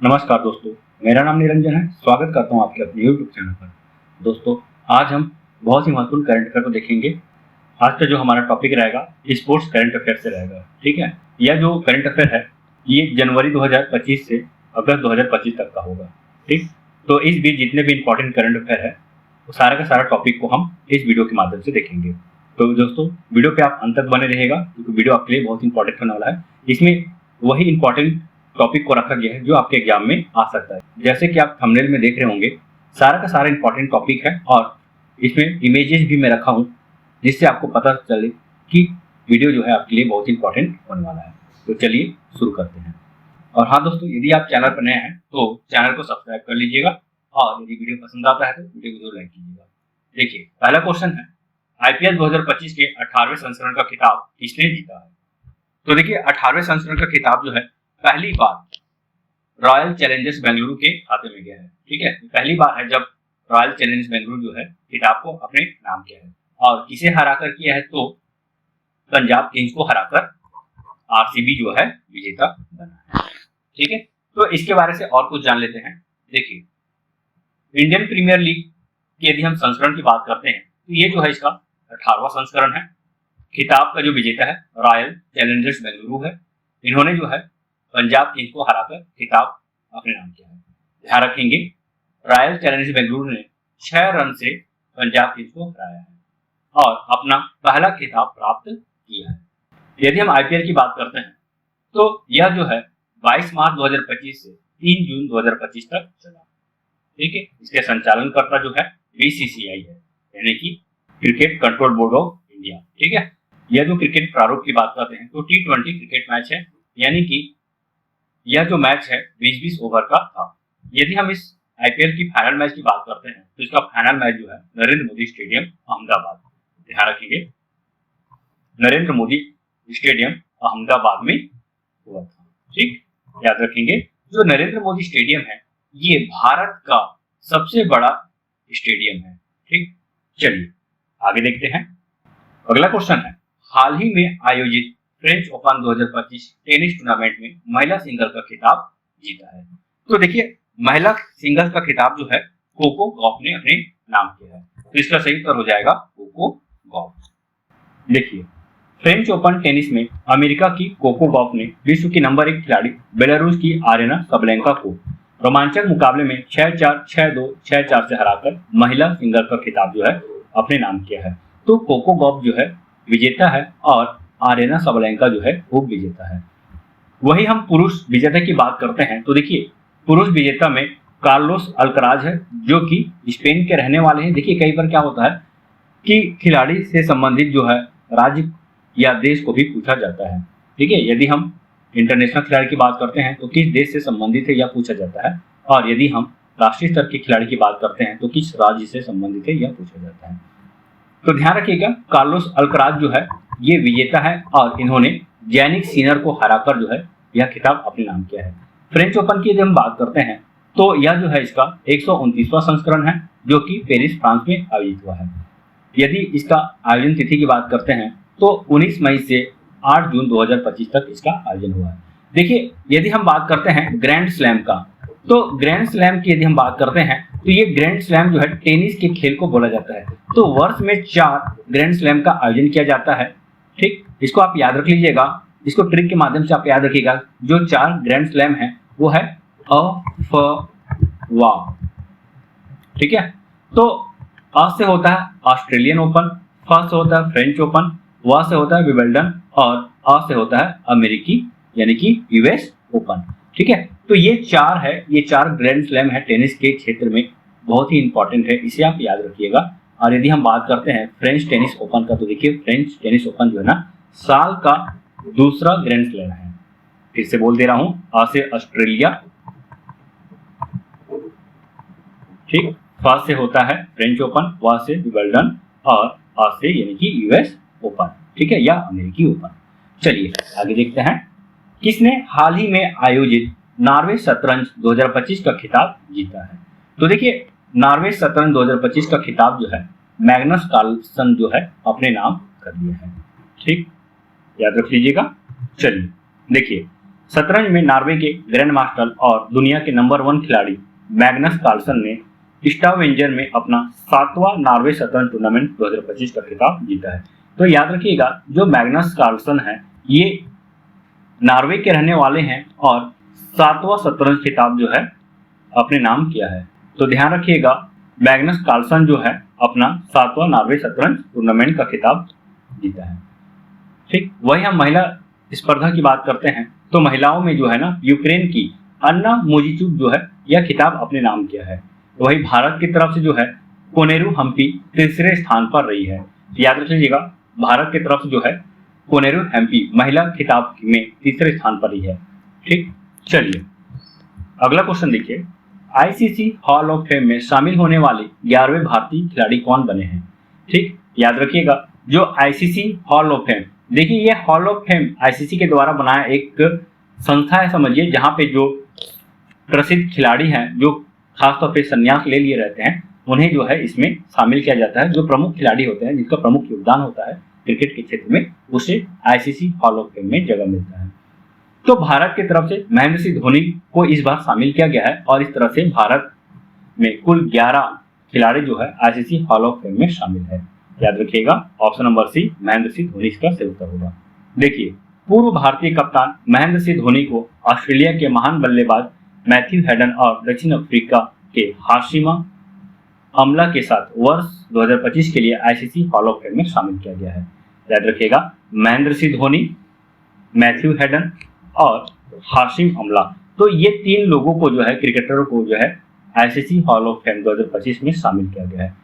नमस्कार दोस्तों, मेरा नाम निरंजन है। स्वागत करता हूं आपके अपने YouTube चैनल पर। दोस्तों, आज हम बहुत ही महत्वपूर्ण करंट अफेयर को देखेंगे। आज का जो हमारा टॉपिक रहेगा स्पोर्ट्स करंट अफेयर से रहेगा। ठीक है, यह जो करंट अफेयर है ये जनवरी 2025 से अगस्त 2025 तक का होगा। ठीक, तो इस बीच जितने भी इंपॉर्टेंट करंट अफेयर है वो सारा का सारा टॉपिक को हम इस वीडियो के माध्यम से देखेंगे। तो दोस्तों, वीडियो पे आप अंत तक बने रहेगा क्योंकि वीडियो आपके लिए बहुत इंपॉर्टेंट होने वाला है। इसमें वही इंपॉर्टेंट टॉपिक को रखा गया है जो आपके एग्जाम में आ सकता है। जैसे कि आप थंबनेल में देख रहे होंगे, सारा का सारा इंपॉर्टेंट टॉपिक है और इसमें इमेजेस भी मैं रखा हूं जिससे आपको पता चले कि वीडियो जो है आपके लिए बहुत इंपॉर्टेंट होने वाला है। तो चलिए शुरू करते हैं। और हाँ दोस्तों, यदि आप चैनल पर नए हैं तो चैनल को सब्सक्राइब कर लीजिएगा और यदि वीडियो पसंद आता है तो वीडियो को जरूर लाइक कीजिएगा। देखिए, पहला क्वेश्चन है, आईपीएल 2025 के 18वें संस्करण का खिताब किसने जीता है? तो देखिए, 18वें संस्करण का खिताब जो है पहली बार रॉयल चैलेंजर्स बेंगलुरु के खाते में गया है। ठीक है, पहली बार है जब रॉयल चैलेंजर्स बेंगलुरु जो है खिताब को अपने नाम किया है। और किसे हराकर किया है? तो पंजाब किंग्स को हराकर आरसीबी जो है विजेता बना है। ठीक है, तो इसके बारे से और कुछ जान लेते हैं। देखिए, इंडियन प्रीमियर लीग की यदि हम संस्करण की बात करते हैं तो ये जो है इसका 18वां संस्करण है। खिताब का जो विजेता है रॉयल चैलेंजर्स बेंगलुरु है। इन्होंने जो है पंजाब किंग्स को हराकर खिताब अपने नाम किया है। ध्यान रखेंगे, रॉयल चैलेंजर्स बेंगलुरु ने 6 रन से पंजाब किंग्स को हराया है और अपना पहला खिताब प्राप्त किया है। यदि हम आईपीएल की बात करते हैं तो यह जो है 22 मार्च 2025 से 3 जून 2025 तक चला। ठीक है, इसके संचालनकर्ता जो है बीसीसीआई है, यानी कि cricket control board of India. ठीक है, यह जो क्रिकेट प्रारूप की बात करते हैं तो T20 क्रिकेट मैच है, यानी कि यह जो मैच है 20-20 ओवर का था। यदि हम इस आईपीएल की फाइनल मैच की बात करते हैं तो इसका फाइनल मैच जो है नरेंद्र मोदी स्टेडियम अहमदाबाद, ध्यान रखिए, नरेंद्र मोदी स्टेडियम अहमदाबाद में हुआ था। ठीक, याद रखेंगे, जो नरेंद्र मोदी स्टेडियम है ये भारत का सबसे बड़ा स्टेडियम है। ठीक, चलिए आगे देखते हैं। अगला क्वेश्चन है, हाल ही में आयोजित फ्रेंच ओपन 2025 टेनिस टूर्नामेंट में महिला सिंगल का खिताब जीता है। तो देखिए, महिला सिंगल्स का खिताब जो है कोको गॉफ ने अपने नाम किया है, तो इसका सही उत्तर हो जाएगा कोको गॉफ। देखिए, फ्रेंच ओपन टेनिस में अमेरिका की कोको गॉफ ने विश्व की नंबर 1 खिलाड़ी बेलारूस की आरेना सबलेंका को रोमांचक मुकाबले में 6-4, 6-2, 6-4 से हराकर महिला सिंगल का खिताब जो है अपने नाम किया है। तो कोको गॉफ जो है विजेता है और आरेना सबलेंका जो है उप विजेता है। वही हम पुरुष विजेता की बात करते हैं तो देखिए, पुरुष विजेता में कार्लोस अल्कराज है जो कि स्पेन के रहने वाले हैं। देखिए, कई बार क्या होता है कि खिलाड़ी से संबंधित जो है राज्य या देश को भी पूछा जाता है। ठीक है, यदि हम इंटरनेशनल खिलाड़ी की बात करते हैं तो किस देश से संबंधित है यह पूछा जाता है, और यदि हम राष्ट्रीय स्तर के खिलाड़ी की बात करते हैं तो किस राज्य से संबंधित है यह पूछा जाता है। तो ध्यान रखिएगा, कार्लोस अल्कराज जो है ये विजेता है और इन्होंने जैनिक सिनर को हराकर जो है यह खिताब अपने नाम किया है। फ्रेंच ओपन की यदि हम बात करते हैं तो यह जो है इसका 129वां संस्करण है जो कि पेरिस फ्रांस में आयोजित हुआ है। यदि इसका आयोजन तिथि की बात करते हैं तो 19 मई से 8 जून 2025 तक इसका आयोजन हुआ है। देखिए, यदि हम बात करते हैं ग्रैंड स्लैम का, तो ग्रैंड स्लैम की यदि हम बात करते हैं तो ये ग्रैंड स्लैम जो है टेनिस के खेल को बोला जाता है। तो वर्ष में 4 ग्रैंड स्लैम का आयोजन किया जाता है। ठीक, इसको आप याद रख लीजिएगा, इसको ट्रिक के माध्यम से आप याद रखिएगा। जो 4 ग्रैंड स्लैम है वो है अ, फ, वा। ठीक है, तो अ से होता है ऑस्ट्रेलियन ओपन, फ से होता है फ्रेंच ओपन, व से होता है विंबलडन और अ से होता है अमेरिकी यानी कि यूएस ओपन। ठीक है, तो ये 4 है, ये 4 ग्रैंड स्लैम है टेनिस के क्षेत्र में, बहुत ही इंपॉर्टेंट है, इसे आप याद रखिएगा। और यदि हम बात करते हैं फ्रेंच टेनिस ओपन का तो देखिए, फ्रेंच टेनिस ओपन जो है ना साल का दूसरा ग्रैंड स्लैम है। फिर से बोल दे रहा हूं, अ से ऑस्ट्रेलिया, ठीक, फ से होता है फ्रेंच ओपन, व से विंबलडन और अ से यानी कि यूएस ओपन। ठीक है, या अमेरिकी ओपन। चलिए आगे देखते हैं, किसने हाल ही में आयोजित नॉर्वे शतरंज 2025 का खिताब जीता है? तो देखिए, नॉर्वे शतरंज 2025 का खिताब जो है मैग्नस कार्लसन जो है अपने नाम कर लिया है। ठीक, याद रख लीजिएगा। चलिए देखिए, शतरंज में नॉर्वे के ग्रैंड मास्टर और दुनिया के नंबर 1 खिलाड़ी मैग्नस कार्लसन ने स्टावेंजर में अपना 7वां नॉर्वे शतरंज टूर्नामेंट 2025 का खिताब जीता है। तो याद रखिएगा, जो मैग्नस कार्लसन है ये नॉर्वे के रहने वाले हैं और 7वां शतरंज खिताब जो है अपने नाम किया है। तो ध्यान रखिएगा, मैग्नस कार्लसन जो है अपना 7वां नॉर्वे शतरंज टूर्नामेंट का खिताब जीता है। ठीक, वही हम महिला स्पर्धा की बात करते हैं तो महिलाओं में जो है ना, यूक्रेन की अन्ना मोजिचुक जो है यह खिताब अपने नाम किया है। वही भारत की तरफ से जो है कोनेरू हम्पी तीसरे स्थान पर रही है। याद रख लीजिएगा, भारत की तरफ से जो है कोनेरू हम्पी महिला खिताब में तीसरे स्थान पर रही है। ठीक, चलिए अगला क्वेश्चन देखिए, आईसीसी हॉल ऑफ फेम में शामिल होने वाले 11वें भारतीय खिलाड़ी कौन बने हैं। ठीक, याद रखिएगा, जो आईसीसी हॉल ऑफ फेम, देखिए ये हॉल ऑफ फेम आईसीसी के द्वारा बनाया एक संस्था है, समझिए, जहां पे जो प्रसिद्ध खिलाड़ी हैं, जो खासतौर पे संन्यास ले लिए रहते हैं, उन्हें जो है इसमें शामिल किया जाता है। जो प्रमुख खिलाड़ी होते हैं, जिनका प्रमुख योगदान होता है क्रिकेट के क्षेत्र में, उसे आईसीसी हॉल ऑफ फेम में जगह मिलता है। तो भारत की तरफ से महेंद्र सिंह धोनी को इस बार शामिल किया गया है और इस तरह से भारत में कुल 11 खिलाड़ी जो है आईसीसी हॉल ऑफ फेम में शामिल है। याद रखिएगा, option number C Mahendra Singh Dhoni इसका सही उत्तर होगा। देखिए, पूर्व भारतीय कप्तान महेंद्र सिंह धोनी को ऑस्ट्रेलिया के महान बल्लेबाज मैथ्यू हेडन और दक्षिण अफ्रीका के हाशिमा अमला के साथ वर्ष 2025 के लिए आईसीसी हॉल ऑफ फेम में शामिल किया गया है। याद रखिएगा, महेंद्र सिंह धोनी, मैथ्यू हेडन और हाशिम अमला, तो ये 3 लोगों को जो है, क्रिकेटरों को जो है आईसीसी हॉल ऑफ फेम 2025 में शामिल किया गया है।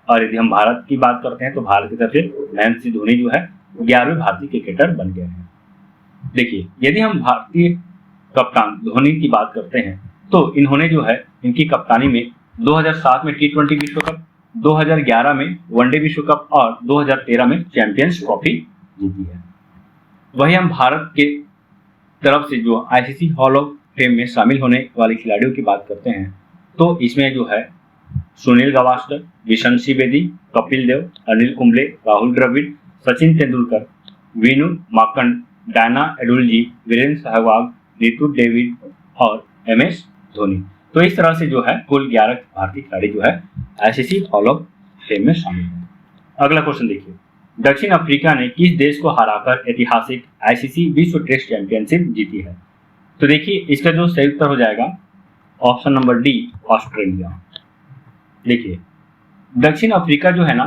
और यदि हम भारत की बात करते हैं तो भारत की तरफ से महेंद्र सिंह धोनी जो है 11वें भारतीय क्रिकेटर बन गए हैं। देखिए, यदि हम भारतीय कप्तान धोनी की बात करते हैं तो इन्होंने जो है, इनकी कप्तानी में 2007 में T20 विश्व कप, 2011 में वनडे विश्व कप और 2013 में चैंपियंस ट्रॉफी जीती है। वही हम भारत के तरफ से जो आईसीसी हॉल ऑफ फेम में शामिल होने वाले खिलाड़ियों की बात करते हैं तो इसमें जो है सुनील गावस्कर, विशंसी बेदी, कपिल देव, अनिल कुंबले, राहुल द्रविड़, सचिन तेंदुलकर, वीनू माकंड, डायना एडुलजी, वीरेंद्र सहवाग, नीतू डेविड और एमएस धोनी। तो इस तरह से जो है कुल 11 भारतीय खिलाड़ी जो है आईसीसी हॉल ऑफ फेम में शामिल है। अगला क्वेश्चन देखिए, दक्षिण अफ्रीका ने किस देश को हराकर ऐतिहासिक आईसीसी विश्व टेस्ट चैंपियनशिप जीती है। तो देखिए, इसका जो सही उत्तर हो जाएगा ऑप्शन नंबर डी, ऑस्ट्रेलिया। देखिए, दक्षिण अफ्रीका जो है ना,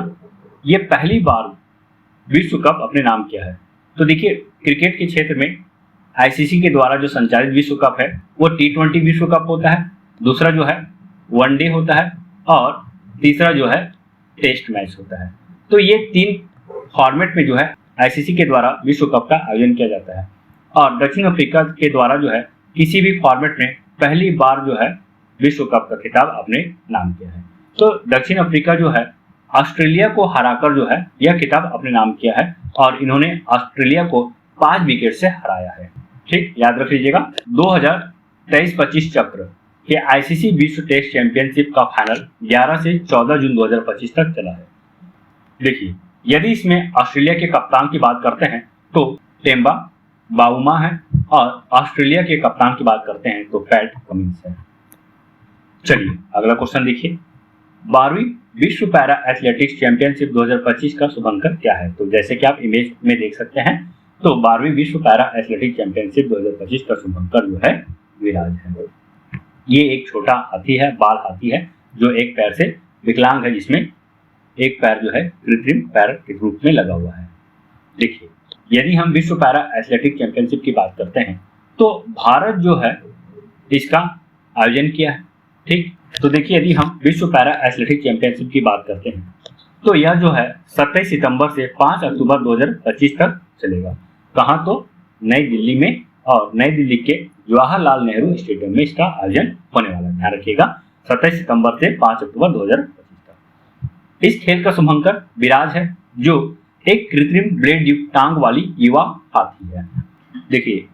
ये पहली बार विश्व कप अपने नाम किया है। तो देखिए, क्रिकेट के क्षेत्र में आईसीसी के द्वारा जो संचालित विश्व कप है वो T20 विश्व कप होता है, दूसरा जो है वनडे होता है और तीसरा जो है टेस्ट मैच होता है। तो ये 3 फॉर्मेट में जो है आईसीसी के द्वारा विश्व कप का आयोजन किया जाता है और दक्षिण अफ्रीका के द्वारा जो है किसी भी फॉर्मेट में पहली बार जो है विश्व कप का खिताब अपने नाम किया है। तो दक्षिण अफ्रीका जो है ऑस्ट्रेलिया को हराकर जो है यह खिताब अपने नाम किया है और इन्होंने ऑस्ट्रेलिया को 5 विकेट से हराया है। ठीक, याद रख लीजिएगा, 2023-25 चक्र के आईसीसी विश्व टेस्ट चैंपियनशिप का फाइनल 11 से 14 जून 2025 तक चला है। देखिए, यदि इसमें ऑस्ट्रेलिया के कप्तान की बात करते हैं तो टेम्बा बाउमा है और ऑस्ट्रेलिया के कप्तान की बात करते हैं तो पैट कमिंस है। चलिए अगला क्वेश्चन देखिए, 12वीं विश्व पैरा एथलेटिक्स चैंपियनशिप 2025 का शुभंकर क्या है। तो जैसे कि आप इमेज में देख सकते हैं, तो 12वीं विश्व पैरा एथलेटिक्स चैंपियनशिप 2025 का शुभंकर जो है विराज है। ये एक छोटा हाथी है, बाल हाथी है, जो एक पैर से विकलांग है, जिसमें एक पैर जो है कृत्रिम पैर के रूप में लगा हुआ है। देखिए, यदि हम विश्व पैरा एथलेटिक्स चैंपियनशिप की बात करते हैं तो भारत जो है इसका आयोजन किया है। ठीक, तो देखिए, यदि हम विश्व पैरा एथलेटिक्स चैंपियनशिप की बात करते हैं तो यह जो है 27 सितंबर से 5 अक्टूबर 2025 तक चलेगा। कहाँ? तो नई दिल्ली में, और नई दिल्ली के जवाहरलाल नेहरू स्टेडियम में इसका आयोजन होने वाला है। ध्यान रखिएगा, 27 सितंबर से 5 अक्टूबर 2025 तक। इस खेल का शुभंकर विराज है, जो एक कृत्रिम ब्लेड युक्त टांग वाली युवा हाथी है। देखिए,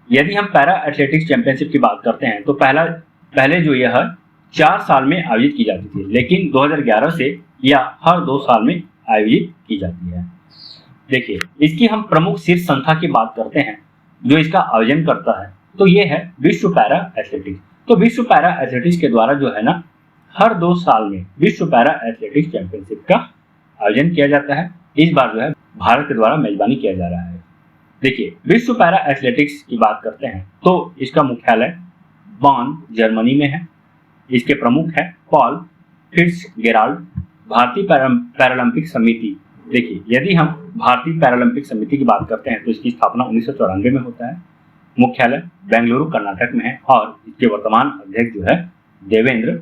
यदि हम पैरा एथलेटिक्स चैंपियनशिप की बात करते हैं तो पहले जो यह 4 साल में आयोजित की जाती थी, लेकिन 2011 से यह हर 2 साल में आयोजित की जाती है। देखिए, इसकी हम प्रमुख शीर्ष संस्था की बात करते हैं जो इसका आयोजन करता है, तो ये है विश्व पैरा एथलेटिक्स। तो विश्व पैरा एथलेटिक्स के द्वारा जो है ना हर 2 साल में विश्व पैरा एथलेटिक्स चैंपियनशिप का आयोजन किया जाता है। इस बार जो है भारत के द्वारा मेजबानी किया जा रहा है। देखिए, विश्व पैरा एथलेटिक्स की बात करते हैं तो इसका मुख्यालय बॉन जर्मनी में है। इसके प्रमुख है पॉल फिट्जगेराल्ड। भारतीय पैरालंपिक समिति, देखिए यदि हम भारतीय पैरालंपिक समिति की बात करते हैं तो इसकी स्थापना 1994 में होता है। मुख्यालय बेंगलुरु कर्नाटक में है और इसके वर्तमान अध्यक्ष जो है देवेंद्र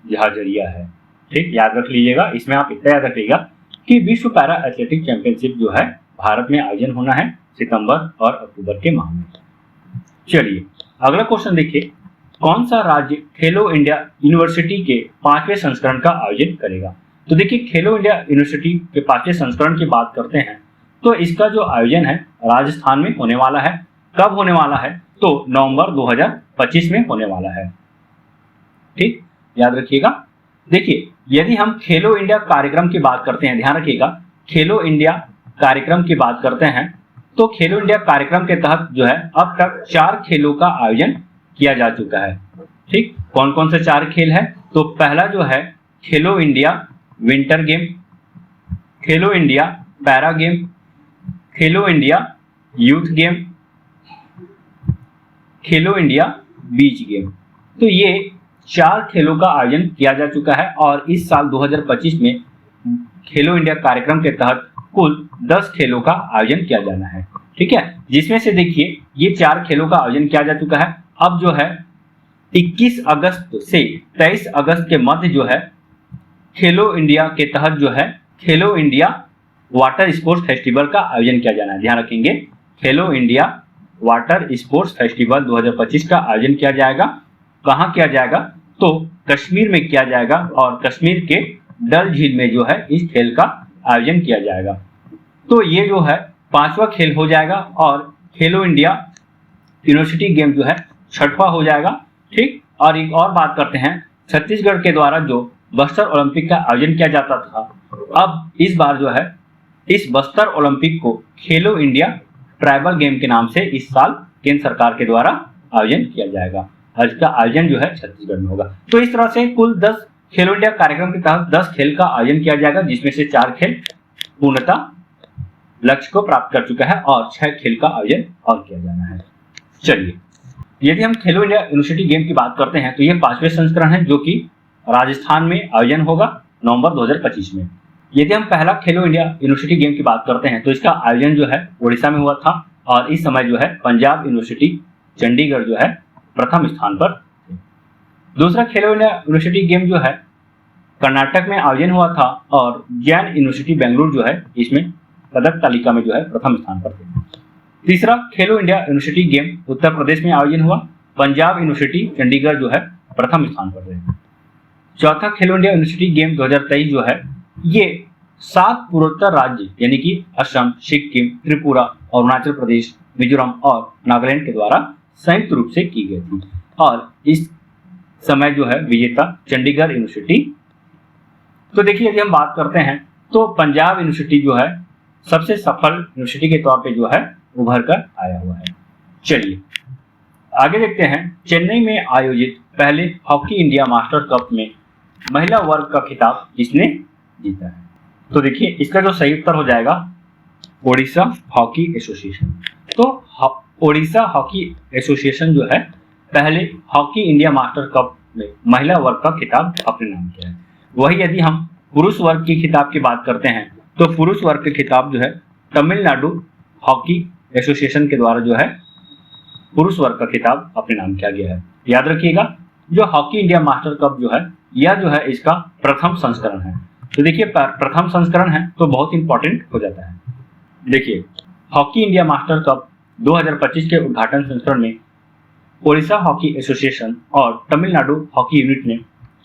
झाझरिया है। ठीक, याद रख लीजिएगा। इसमें आप इतना याद रखिएगा कि विश्व पैरा एथलेटिक चैंपियनशिप जो है भारत में आयोजन होना है सितंबर और अक्टूबर के माह में। चलिए अगला क्वेश्चन देखिए, कौन सा राज्य खेलो इंडिया यूनिवर्सिटी के 5वें संस्करण का आयोजन करेगा? तो देखिए, खेलो इंडिया यूनिवर्सिटी के 5वें संस्करण की बात करते हैं तो इसका जो आयोजन है राजस्थान में होने वाला है। कब होने वाला है? तो नवंबर 2025 में होने वाला है। ठीक, याद रखिएगा। देखिए, यदि हम खेलो इंडिया कार्यक्रम की बात करते हैं, ध्यान रखिएगा, खेलो इंडिया कार्यक्रम की बात करते हैं तो खेलो इंडिया कार्यक्रम के तहत जो है अब तक 4 खेलों का आयोजन किया जा चुका है। ठीक, कौन कौन से 4 खेल है? तो पहला जो है खेलो इंडिया विंटर गेम, खेलो इंडिया पैरा गेम, खेलो इंडिया यूथ गेम, खेलो इंडिया बीच गेम। तो ये 4 खेलों का आयोजन किया जा चुका है और इस साल 2025 में खेलो इंडिया कार्यक्रम के तहत कुल 10 खेलों का आयोजन किया जाना है। ठीक है, जिसमें से देखिए ये 4 खेलों का आयोजन किया जा चुका है। अब जो है 21 अगस्त से 23 अगस्त के मध्य जो है खेलो इंडिया के तहत जो है खेलो इंडिया वाटर स्पोर्ट्स फेस्टिवल का आयोजन किया जाना है। ध्यान रखेंगे, खेलो इंडिया वाटर स्पोर्ट्स फेस्टिवल 2025 का आयोजन किया जाएगा। कहाँ किया जाएगा? तो कश्मीर में किया जाएगा और कश्मीर के डल झील में जो है इस खेल का आयोजन किया जाएगा। तो ये जो है 5वां खेल हो जाएगा और खेलो इंडिया यूनिवर्सिटी गेम जो है 6वां हो जाएगा। ठीक, और एक और बात करते हैं, छत्तीसगढ़ के द्वारा जो बस्तर ओलंपिक का आयोजन किया जाता था, अब इस बार जो है इस बस्तर ओलंपिक को खेलो इंडिया ट्राइबल गेम के नाम से इस साल केंद्र सरकार के द्वारा आयोजन किया जाएगा और इसका आयोजन जो है छत्तीसगढ़ में होगा। तो इस तरह से कुल 10 खेलो इंडिया कार्यक्रम के तहत 10 खेल का आयोजन किया जाएगा, जिसमें से 4 खेल पूर्णतः लक्ष्य को प्राप्त कर चुका है और 6 खेल का आयोजन और किया जाना है। चलिए, यदि हम खेलो इंडिया यूनिवर्सिटी गेम की बात करते हैं तो ये 5वें संस्करण है जो कि राजस्थान में आयोजन होगा नवंबर 2025 में। यदि हम पहला खेलो इंडिया यूनिवर्सिटी गेम की बात करते हैं तो इसका आयोजन जो है उड़ीसा में हुआ था और इस समय जो है पंजाब यूनिवर्सिटी चंडीगढ़ जो है प्रथम स्थान पर। दूसरा खेलो इंडिया यूनिवर्सिटी गेम जो है कर्नाटक में आयोजन हुआ था और जैन यूनिवर्सिटी बेंगलुरु जो है इसमें पदक तालिका में जो है प्रथम स्थान पर थे। तीसरा खेलो India university game Uttar Pradesh में आयोजन हुआ, पंजाब यूनिवर्सिटी चंडीगढ़ जो है प्रथम स्थान पर रहे। चौथा खेलो इंडिया यूनिवर्सिटी गेम 2023 जो है ये 7 पूर्वोत्तर राज्य यानी कि असम, सिक्किम, त्रिपुरा, अरुणाचल प्रदेश, मिजोरम और नागालैंड के द्वारा संयुक्त रूप से की गई थी और इस समय जो है विजेता चंडीगढ़ यूनिवर्सिटी। तो देखिए, यदि हम बात करते हैं तो पंजाब यूनिवर्सिटी जो है सबसे सफल यूनिवर्सिटी के तौर पे जो है उभर कर आया हुआ है। चलिए आगे देखते हैं, चेन्नई में आयोजित पहले हॉकी इंडिया मास्टर कप में महिला वर्ग का खिताब किसने जीता है? तो देखिए, इसका जो सही उत्तर हो जाएगा ओडिशा हॉकी एसोसिएशन। तो ओडिशा हॉकी एसोसिएशन जो है पहले हॉकी इंडिया मास्टर कप में महिला वर्ग का खिताब अपने नाम किया है। वही यदि हम पुरुष वर्ग की खिताब की बात करते हैं तो पुरुष वर्ग के खिताब जो है तमिलनाडु हॉकी एसोसिएशन के द्वारा जो है पुरुष वर्ग का खिताब अपने नाम किया गया है। याद रखिएगा, जो हॉकी इंडिया मास्टर कप जो है यह जो है इसका प्रथम संस्करण है। तो देखिए, प्रथम संस्करण है तो बहुत इंपॉर्टेंट हो जाता है। देखिए, हॉकी इंडिया मास्टर कप 2025 के उद्घाटन संस्करण में ओडिशा हॉकी एसोसिएशन और तमिलनाडु हॉकी यूनिट ने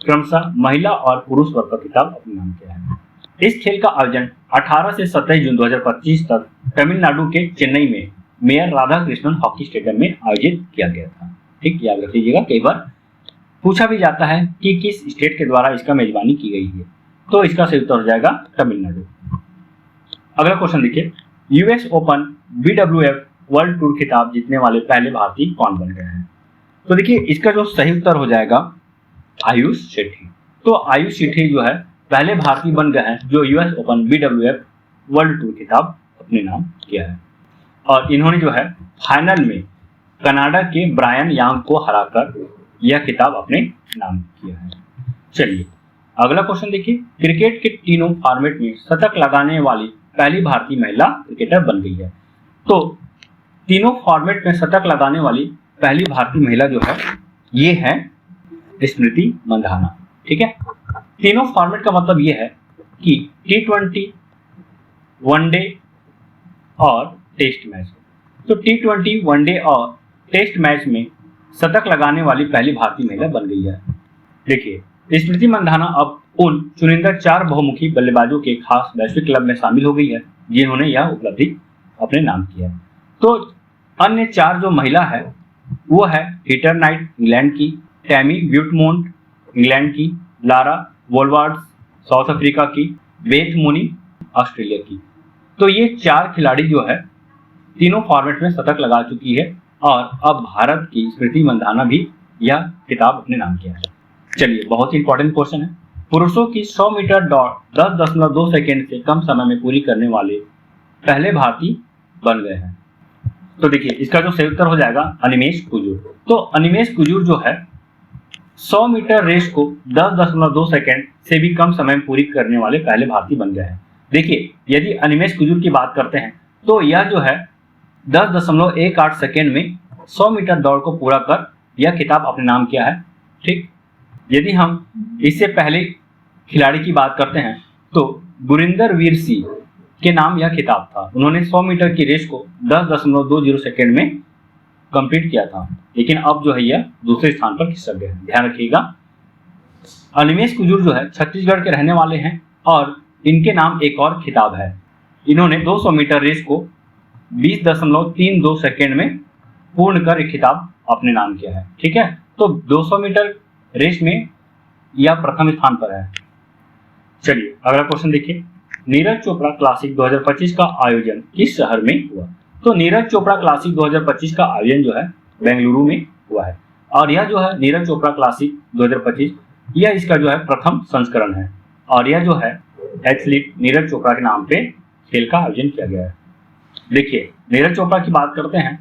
क्रमशः महिला और पुरुष वर्ग का खिताब अपने नाम किया है। इस खेल का आयोजन 18 से 27 जून 2025 तक तमिलनाडु के चेन्नई में mayor Radha Krishnan hockey stadium में आयोजित किया गया था। ठीक, याद रख लीजिएगा, कई बार पूछा भी जाता है कि किस स्टेट के द्वारा इसका मेजबानी की गई है, तो इसका सही उत्तर हो जाएगा तमिलनाडु। अगला क्वेश्चन देखिए, US open BWF world tour खिताब जीतने वाले पहले भारतीय कौन बन गए हैं? तो देखिए इसका जो सही उत्तर हो जाएगा आयुष शेट्टी। तो आयुष शेट्टी जो है पहले भारतीय बन गए हैं जो US open BWF world tour खिताब अपने नाम किया है, और इन्होंने जो है फाइनल में कनाडा के ब्रायन यांग को हराकर यह खिताब अपने नाम किया है। चलिए अगला क्वेश्चन देखिए, क्रिकेट के तीनों फॉर्मेट में शतक लगाने वाली पहली भारतीय महिला क्रिकेटर बन गई है। तो तीनों फॉर्मेट में शतक लगाने वाली पहली भारतीय महिला जो है ये है स्मृति मंधाना। ठीक है, तीनों फॉर्मेट का मतलब ये है कि T20, वनडे और टेस्ट मैच। तो T20, वनडे और टेस्ट मैच में शतक लगाने वाली पहली भारतीय महिला बन गई है। देखिए स्मृति मंधाना अब उन चुनिंदा 4 बहुमुखी बल्लेबाजों के खास वैश्विक क्लब में शामिल हो गई है जिन्होंने यह उपलब्धि अपने नाम की है। तो अन्य 4 जो महिला है वो है हीटर नाइट इंग्लैंड की, टैमी ब्यूटमोंट इंग्लैंड की, लारा वोलवार्ड्स साउथ अफ्रीका की, बेथ मुनी ऑस्ट्रेलिया की। तो ये 4 खिलाड़ी जो है तीनों फॉर्मेट में शतक लगा चुकी है, और अब भारत की स्मृति मंधाना भी यह खिताब अपने नाम किया है। चलिए बहुत ही इंपॉर्टेंट क्वेश्चन है, पुरुषों की 100 मीटर दौड़ 10.2 सेकेंड से कम समय में पूरी करने वाले पहले भारतीय बन गए हैं। तो देखिए इसका जो सही उत्तर हो जाएगा अनिमेश कुजूर। तो अनिमेश कुजूर जो है 100 मीटर रेस को 10.2 सेकेंड से भी कम समय में पूरी करने वाले पहले भारतीय बन गए हैं। देखिए यदि अनिमेश कुजूर की बात करते हैं तो यह जो है 10.18 सेकेंड में 100 मीटर दौड़ को पूरा कर यह खिताब अपने नाम किया है। ठीक, यदि हम इससे पहले खिलाड़ी की बात करते हैं तो गुरिंदर वीर सिंह के नाम यह खिताब था। उन्होंने 100 मीटर की रेस को 10.20 सेकेंड में कंप्लीट किया था, लेकिन अब जो है यह दूसरे स्थान पर खिसक गए हैं। ध्यान रखिएगा, अनिमेश कुजूर जो है छत्तीसगढ़ के रहने वाले हैं और इनके नाम एक और खिताब है। इन्होंने 200 मीटर रेस को 20.32 सेकेंड में पूर्ण कर एक खिताब अपने नाम किया है। ठीक है, तो 200 मीटर रेस में यह प्रथम स्थान पर है। चलिए अगला क्वेश्चन देखिए, नीरज चोपड़ा क्लासिक 2025 का आयोजन किस शहर में हुआ? तो नीरज चोपड़ा क्लासिक 2025 का आयोजन जो है बेंगलुरु में हुआ है, और यह जो है नीरज चोपड़ा क्लासिक 2025 यह इसका जो है प्रथम संस्करण है, और यह जो है एथलीट नीरज चोपड़ा के नाम पे खेल का आयोजन किया गया है। देखिए नीरज चोपड़ा की बात करते हैं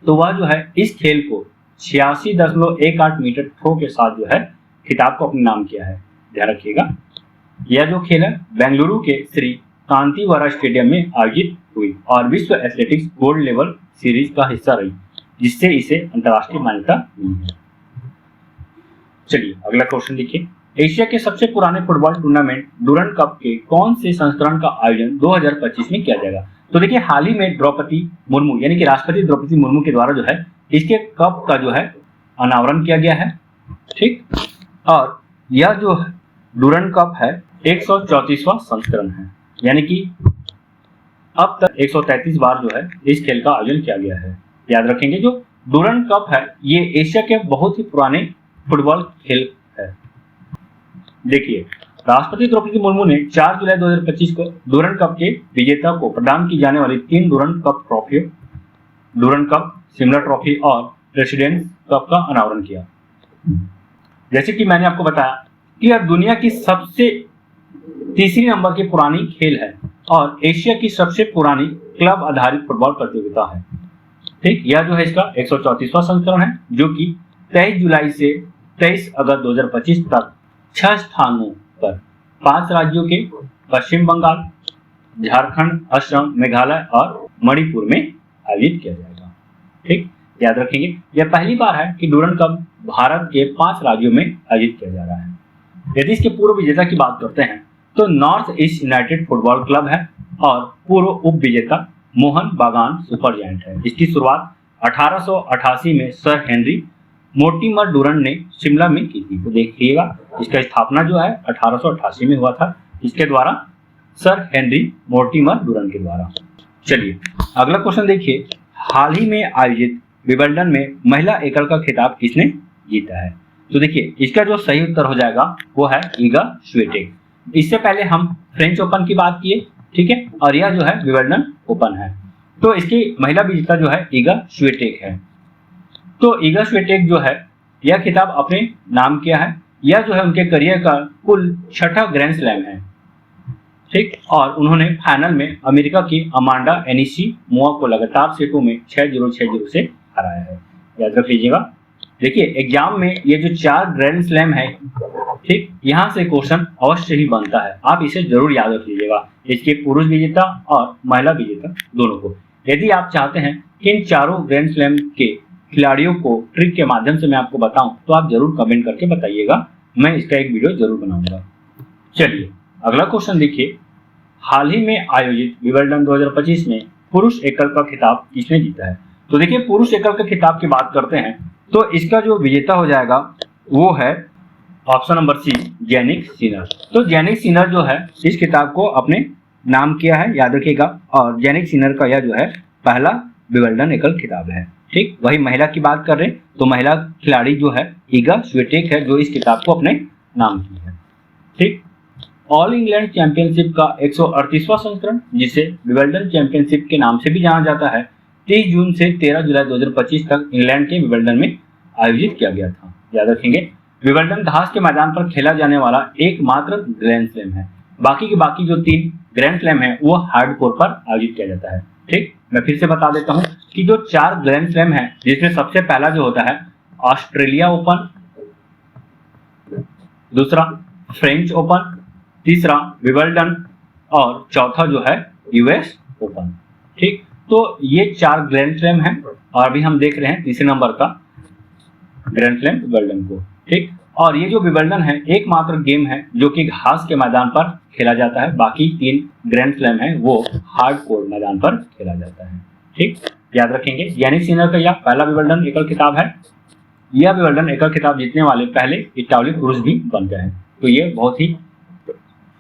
तो वह जो है इस खेल को 86.18 मीटर थ्रो के साथ जो है खिताब को अपने नाम किया है। ध्यान रखिएगा, यह जो खेल है बेंगलुरु के श्री कांतीवरा स्टेडियम में आयोजित हुई और विश्व एथलेटिक्स गोल्ड लेवल सीरीज का हिस्सा रही, जिससे इसे अंतर्राष्ट्रीय मान्यता मिली है। चलिए अगला क्वेश्चन देखिए, एशिया के सबसे पुराने फुटबॉल टूर्नामेंट डूरंड कप के कौन से संस्करण का आयोजन 2025 में किया जाएगा? तो देखिए हाल ही में द्रौपदी मुर्मू यानी कि राष्ट्रपति द्रौपदी मुर्मू के द्वारा जो है इसके कप का जो है अनावरण किया गया है। ठीक, और यह जो डूरंड कप है 134वां संस्करण है, यानी कि अब तक 133 बार जो है इस खेल का आयोजन किया गया है। याद रखेंगे जो डूरंड कप है ये एशिया के बहुत ही पुराने फुटबॉल खेल है। देखिए राष्ट्रपति द्रौपदी मुर्मू ने 4 जुलाई 2025 को डूरंड कप के विजेता को प्रदान की जाने वाली 3 Durand Cup trophy, Durand Cup, Simla trophy और प्रेसिडेंट कप का अनावरण किया। जैसे कि मैंने आपको बताया कि यह दुनिया की सबसे तीसरी नंबर की पुरानी खेल है और एशिया की सबसे पुरानी क्लब आधारित फुटबॉल प्रतियोगिता है। ठीक, यह जो है इसका 134वां संस्करण है जो कि 23 जुलाई से 23 अगस्त 2025 तक 6 स्थानों पर 5 राज्यों के पश्चिम बंगाल, झारखंड, असम, मेघालय और मणिपुर में आयोजित किया जाएगा। ठीक, याद रखेंगे यह पहली बार है कि डूरंड कप भारत के 5 राज्यों में आयोजित किया जा रहा है। यदि इसके पूर्व विजेता की बात करते हैं तो north east United football club है और पूर्व उप विजेता मोहन बागान सुपर जायंट है। इसकी शुरुआत 1888 में सर हेनरी मोर्टिमर डूरंड ने शिमला में की थी। तो देखिएगा इसका स्थापना जो है 1888 में हुआ था, इसके द्वारा सर हेनरी मोर्टिमर डूरंड के द्वारा। चलिए अगला क्वेश्चन देखिए, हाल ही में आयोजित विंबलडन में महिला एकल का खिताब किसने जीता है? तो देखिए इसका जो सही उत्तर हो जाएगा वो है ईगा स्विएटेक। इससे पहले हम फ्रेंच ओपन की बात किए, ठीक है, और यह जो है विंबलडन ओपन है। तो इसकी महिला विजेता जो है ईगा स्विएटेक है। तो ईगा स्विएटेक जो है यह खिताब अपने नाम किया है। यह जो है उनके करियर का कुल 6ठा ग्रैंड स्लैम है, ठीक। और उन्होंने फाइनल में अमेरिका की अमांडा एनिशिमोवा को लगातार सेटों में 6-0 6-0 से हराया है। याद रख लीजिएगा। देखिए एग्जाम में ये जो 4 ग्रैंड स्लैम है, ठीक, यहाँ से क्वेश्चन अवश्य ही बनता है, आप इसे जरूर याद रख लीजिएगा, इसके पुरुष विजेता और महिला विजेता दोनों को। यदि आप चाहते हैं कि इन चारों ग्रैंड स्लैम के खिलाड़ियों को ट्रिक के माध्यम से मैं आपको बताऊं तो आप जरूर कमेंट करके बताइएगा, मैं इसका एक वीडियो जरूर बनाऊंगा। चलिए अगला क्वेश्चन देखिए, हाल ही में आयोजित विंबलडन 2025 में पुरुष एकल का खिताब किसने जीता है? तो देखिए पुरुष एकल के खिताब की बात करते हैं तो इसका जो विजेता हो जाएगा वो है option number C, Jannik Sinner. तो जैनिक सिनर जो है इस खिताब को अपने नाम किया है, याद रखिएगा। और जैनिक सिनर का यह जो है पहला विंबलडन एकल खिताब है, ठीक। वही महिला की बात कर रहे तो महिला खिलाड़ी जो है ईगा स्विएटेक है जो इस किताब को अपने नाम की है, ठीक। ऑल इंग्लैंड चैंपियनशिप का 138वां संस्करण, जिसे विंबलडन चैंपियनशिप के नाम से भी जाना जाता है, 30 जून से 13 जुलाई 2025 तक इंग्लैंड के विंबलडन में आयोजित किया गया था। याद रखेंगे विंबलडन घास के मैदान पर खेला जाने वाला एकमात्र ग्रैंड स्लैम है। बाकी जो 3 ग्रैंड स्लैम है वो हार्ड कोर पर आयोजित किया जाता है, ठीक। मैं फिर से बता देता हूं कि जो 4 ग्रैंड स्लैम है जिसमें सबसे पहला जो होता है ऑस्ट्रेलिया ओपन, दूसरा फ्रेंच ओपन, तीसरा विंबलडन और चौथा जो है यूएस ओपन, ठीक। तो ये 4 ग्रैंड स्लैम है और अभी हम देख रहे हैं तीसरे नंबर का ग्रैंड स्लैम विंबलडन को, ठीक। और ये जो विंबलडन है एकमात्र गेम है जो कि घास के मैदान पर खेला जाता है, बाकी 3 ग्रैंड स्लैम है वो हार्ड कोर मैदान पर खेला जाता है, ठीक। याद रखेंगे जैनिक सिनर का यह पहला विंबलडन एकल खिताब है। यह विंबलडन एकल खिताब जीतने वाले पहले इटालियाई पुरुष भी बन गए हैं। तो ये बहुत ही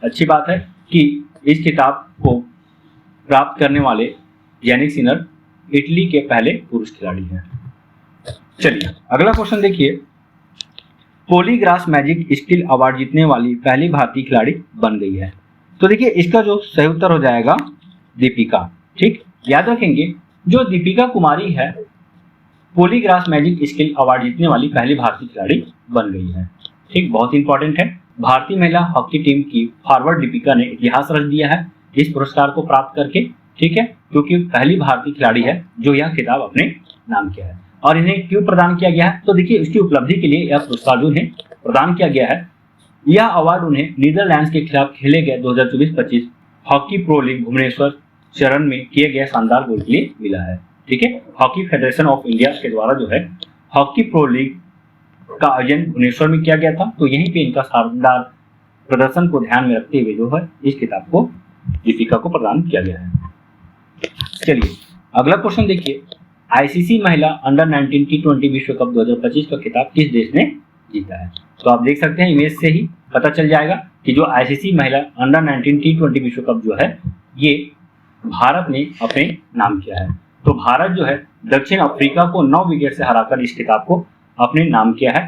अच्छी बात है कि इस खिताब को प्राप्त करने वाले जैनिक सिनर इटली के पहले पुरुष खिलाड़ी हैं। चलिए अगला क्वेश्चन देखिए, पॉलीग्रास मैजिक स्किल अवार्ड जीतने वाली पहली भारतीय खिलाड़ी बन गई है। तो देखिए इसका जो सही उत्तर हो जाएगा दीपिका, ठीक। याद रखेंगे जो दीपिका कुमारी है पॉलीग्रास मैजिक स्किल अवार्ड जीतने वाली पहली भारतीय खिलाड़ी बन गई है, ठीक। बहुत इंपॉर्टेंट है। भारतीय महिला हॉकी टीम की फॉरवर्ड दीपिका ने इतिहास रच दिया है इस पुरस्कार को प्राप्त करके, ठीक है, क्योंकि पहली भारतीय खिलाड़ी है जो यह खिताब अपने नाम किया है। और इन्हें क्यों प्रदान किया गया है? तो देखिए इसकी उपलब्धि के लिए यह पुरस्कार जो इन्हें प्रदान किया गया है। यह अवार्ड उन्हें नीदरलैंड्स के खिलाफ खेले गए 2024-25 हॉकी प्रो लीग भुवनेश्वर चरण में किए गए शानदार गोल के लिए मिला है, ठीक है। हॉकी फेडरेशन ऑफ इंडिया के द्वारा जो है हॉकी प्रो लीग का आयोजन भुवनेश्वर में किया गया था, तो यहीं पे इनका शानदार प्रदर्शन को ध्यान में रखते हुए जो है इस किताब को दीपिका को प्रदान किया गया है। चलिए अगला क्वेश्चन देखिए, आईसीसी महिला अंडर 19 टी20 विश्व कप 2025 का खिताब किस देश ने जीता है? तो आप देख सकते हैं इमेज से ही पता चल जाएगा कि जो आईसीसी महिला अंडर 19 टी20 विश्व कप जो है ये भारत ने अपने नाम किया है। तो भारत जो है दक्षिण अफ्रीका को 9 विकेट से हराकर इस खिताब को अपने नाम किया है।